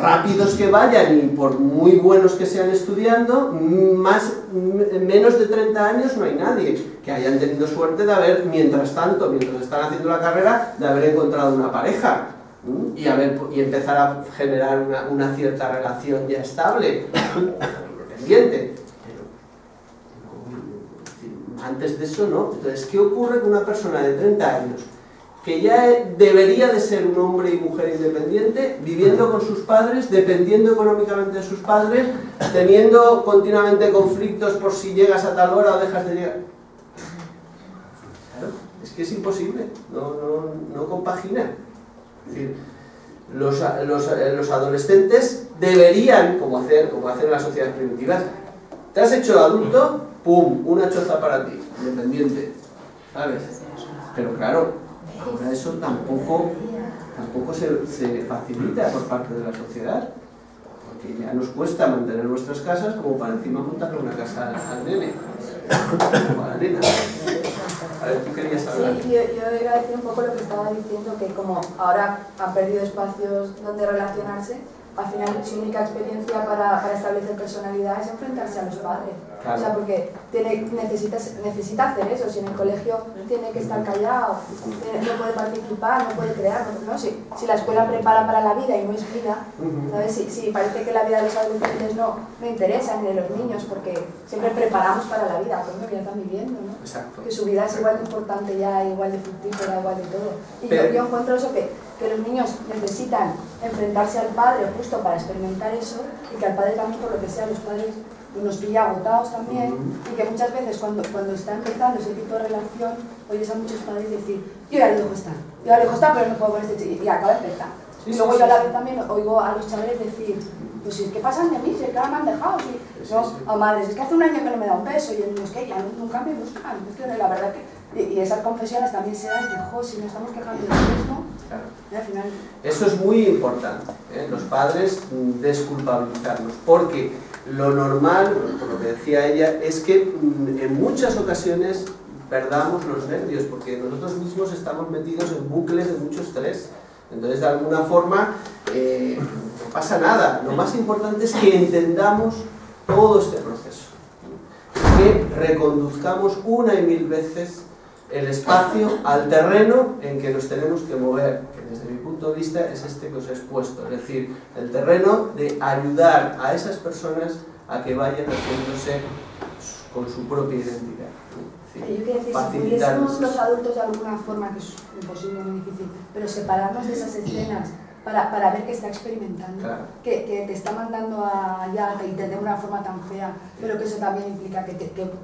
rápidos que vayan y por muy buenos que sean estudiando, menos de 30 años no hay nadie que hayan tenido suerte de haber, mientras tanto, mientras están haciendo la carrera, de haber encontrado una pareja y empezar a generar una cierta relación ya estable, independiente. Pero antes de eso no. Entonces, ¿qué ocurre con una persona de 30 años que ya debería de ser un hombre y mujer independiente, viviendo con sus padres, dependiendo económicamente de sus padres, teniendo continuamente conflictos por si llegas a tal hora o dejas de llegar? Claro, es que es imposible, no compagina. Es decir, los adolescentes deberían, como hacen las sociedades primitivas, te has hecho adulto, ¡pum!, una choza para ti, independiente, ¿sabes? Pero claro, ahora eso tampoco se facilita por parte de la sociedad, porque ya nos cuesta mantener nuestras casas como para encima montarle una casa al nene o a la nena. A ver, ¿tú querías hablar? Sí, yo iba a decir un poco lo que estaba diciendo, que como ahora han perdido espacios donde relacionarse, al final su única experiencia para establecer personalidad es enfrentarse a los padres. Claro. O sea, porque necesita hacer eso. Si en el colegio tiene que estar callado, no puede participar, no puede crear, ¿no? Si la escuela prepara para la vida y no es vida, ¿sabes? Si parece que la vida de los adolescentes no interesa ni de los niños, porque siempre preparamos para la vida, pues que ya están viviendo, ¿no? Exacto. Que su vida es igual de importante ya, igual de fructífera, igual de todo. Y yo encuentro eso que los niños necesitan enfrentarse al padre justo para experimentar eso, y que al padre también, por lo que sea, los padres nos pilla agotados también, y que muchas veces cuando está empezando ese tipo de relación, oyes a muchos padres decir, yo ya lo dejo estar, pero no puedo con este chico, y acaba de empezar. Sí, y luego yo a la vez también oigo a los chavales decir, pues ¿qué pasa de mí? Si es que ahora me han dejado, o madres, es que hace un año que no me da un beso, y el niño es que ya nunca me buscan, es que la verdad que, y esas confesiones también se dan, y jo, si nos estamos quejando de lo mismo, claro. Y al final... Eso es muy importante, los padres desculpabilizarnos, porque lo normal, por lo que decía ella, es que en muchas ocasiones perdamos los nervios, porque nosotros mismos estamos metidos en bucles de mucho estrés. Entonces, de alguna forma, no pasa nada. Lo más importante es que entendamos todo este proceso, que reconduzcamos una y mil veces el espacio al terreno en que nos tenemos que mover, que desde mi punto de vista es este que os he expuesto, es decir, el terreno de ayudar a esas personas a que vayan haciéndose con su propia identidad. Yo quiero decir, si pudiésemos los adultos de alguna forma, que es imposible, muy difícil, pero separarnos de esas escenas para ver que está experimentando, claro. que te está mandando allá y te de una forma tan fea, pero que eso también implica que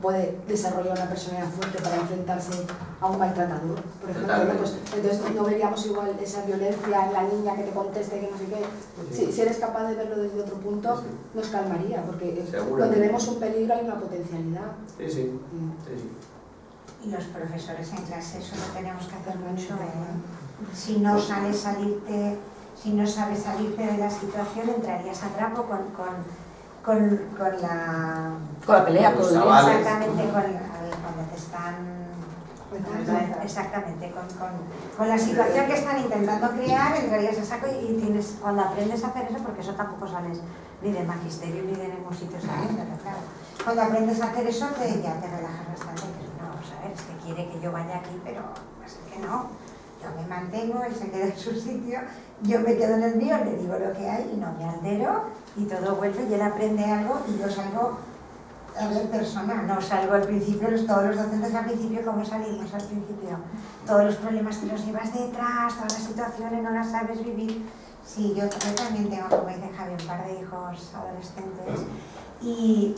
puede desarrollar una personalidad fuerte para enfrentarse a un maltratador, por ejemplo. Pues, entonces no veríamos igual esa violencia en la niña que te conteste, que no sé qué. Si eres capaz de verlo desde otro punto, nos calmaría, porque donde vemos un peligro hay una potencialidad. Sí. Y los profesores en clase eso lo tenemos que hacer mucho. Si no sabes salirte de la situación, entrarías a trapo con la pelea, con exactamente, cuando te están... Exactamente, con la situación que están intentando crear, entrarías a saco y tienes, cuando aprendes a hacer eso, porque eso tampoco sales ni de magisterio ni de ningún sitio, ¿sabes? Pero claro, cuando aprendes a hacer eso ya te relajas bastante, pero no, vamos a ver, es que quiere que yo vaya aquí, pero es que no, yo me mantengo, él se queda en su sitio, yo me quedo en el mío, le digo lo que hay y no me altero y todo vuelve y él aprende algo y yo salgo a ver persona, no salgo al principio, todos los docentes al principio, ¿cómo salimos al principio? Todos los problemas te los llevas detrás, todas las situaciones no las sabes vivir. Sí, yo también tengo, como dice Javi, un par de hijos adolescentes y...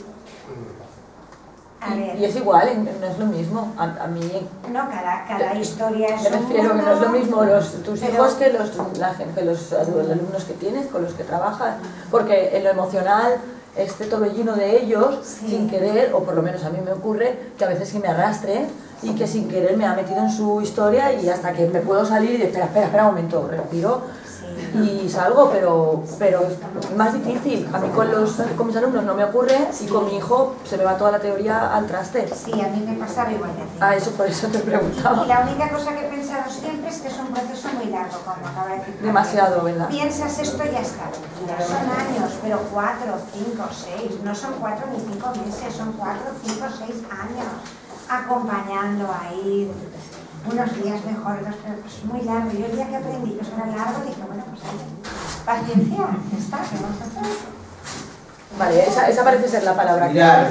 Y es igual, no es lo mismo. A mí... No, cada historia es... Me refiero que no es lo mismo tus hijos que los alumnos que tienes, con los que trabajas, porque en lo emocional... Este torbellino de ellos, sin querer, o por lo menos a mí me ocurre, que a veces que me arrastre y que sin querer me ha metido en su historia y hasta que me puedo salir y de espera un momento, respiro y salgo, pero es más difícil. A mí con mis alumnos no me ocurre y con mi hijo se me va toda la teoría al traste. Sí, a mí me pasaba igual de eso, por eso te preguntaba. Y la única cosa que he pensado siempre es que es un proceso muy largo, como acaba de decir. Demasiado, ¿verdad? Piensas esto y ya está. Son años, pero 4, 5, 6, no son 4 ni 5 meses, son 4, 5, 6 años acompañando ahí. Unos días mejor, otros, pero es muy largo. Yo el día que aprendí que eso era largo dije, bueno, pues paciencia, ya está, que vamos a hacer. Vale, esa parece ser la palabra. Mirad,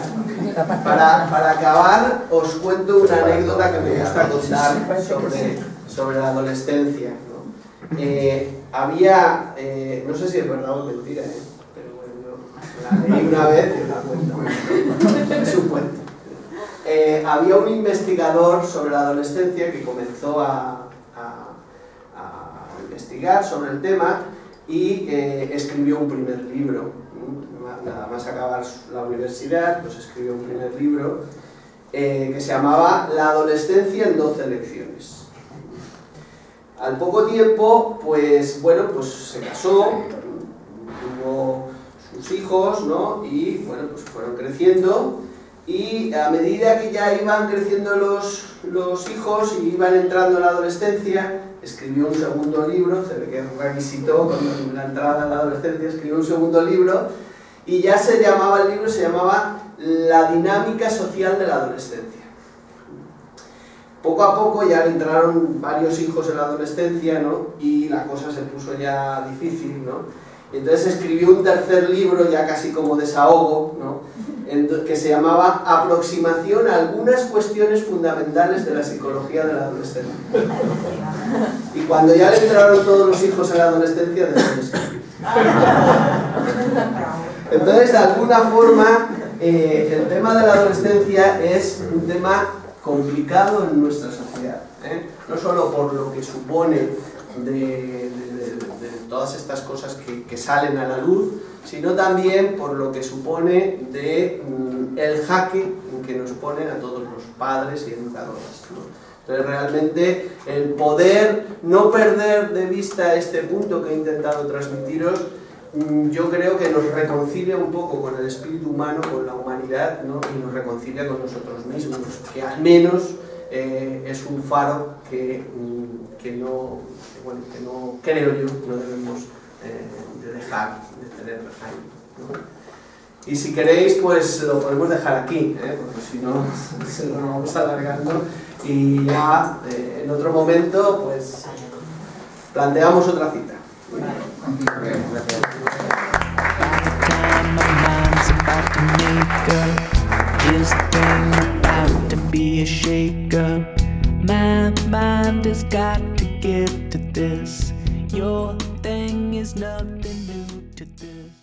para acabar os cuento una anécdota que me gusta contar sobre la adolescencia, ¿no? Había, no sé si es verdad o mentira, pero bueno, yo la leí una vez y la cuento. Es un cuento. había un investigador sobre la adolescencia que comenzó a investigar sobre el tema y escribió un primer libro. Nada más acabar la universidad, pues escribió un primer libro que se llamaba La adolescencia en 12 lecciones. Al poco tiempo, pues bueno, pues se casó, tuvo sus hijos, ¿no? Y bueno, pues fueron creciendo, y a medida que ya iban creciendo los hijos y iban entrando en la adolescencia, escribió un segundo libro. Se ve que revisitó con la entrada a la adolescencia, escribió un segundo libro, y ya se llamaba, el libro se llamaba La dinámica social de la adolescencia. Poco a poco ya entraron varios hijos en la adolescencia, ¿no? Y la cosa se puso ya difícil, ¿no? Entonces escribió un tercer libro, ya casi como desahogo, ¿no? Que se llamaba Aproximación a algunas cuestiones fundamentales de la psicología de la adolescencia. Y cuando ya le entraron todos los hijos en la adolescencia, dejó de escribir. Entonces, de alguna forma, el tema de la adolescencia es un tema complicado en nuestra sociedad, ¿eh? No solo por lo que supone de todas estas cosas que salen a la luz, sino también por lo que supone de el jaque que nos ponen a todos los padres y educadores, ¿no? Entonces realmente el poder no perder de vista este punto que he intentado transmitiros, yo creo que nos reconcilia un poco con el espíritu humano, con la humanidad, ¿no? Y nos reconcilia con nosotros mismos, que al menos es un faro que no creo yo, no debemos de dejar de tener ahí, ¿no? Y si queréis, pues lo podemos dejar aquí, porque si no se lo vamos alargando, y ya en otro momento pues planteamos otra cita. My mind has got to get to this. Your thing is nothing new to this.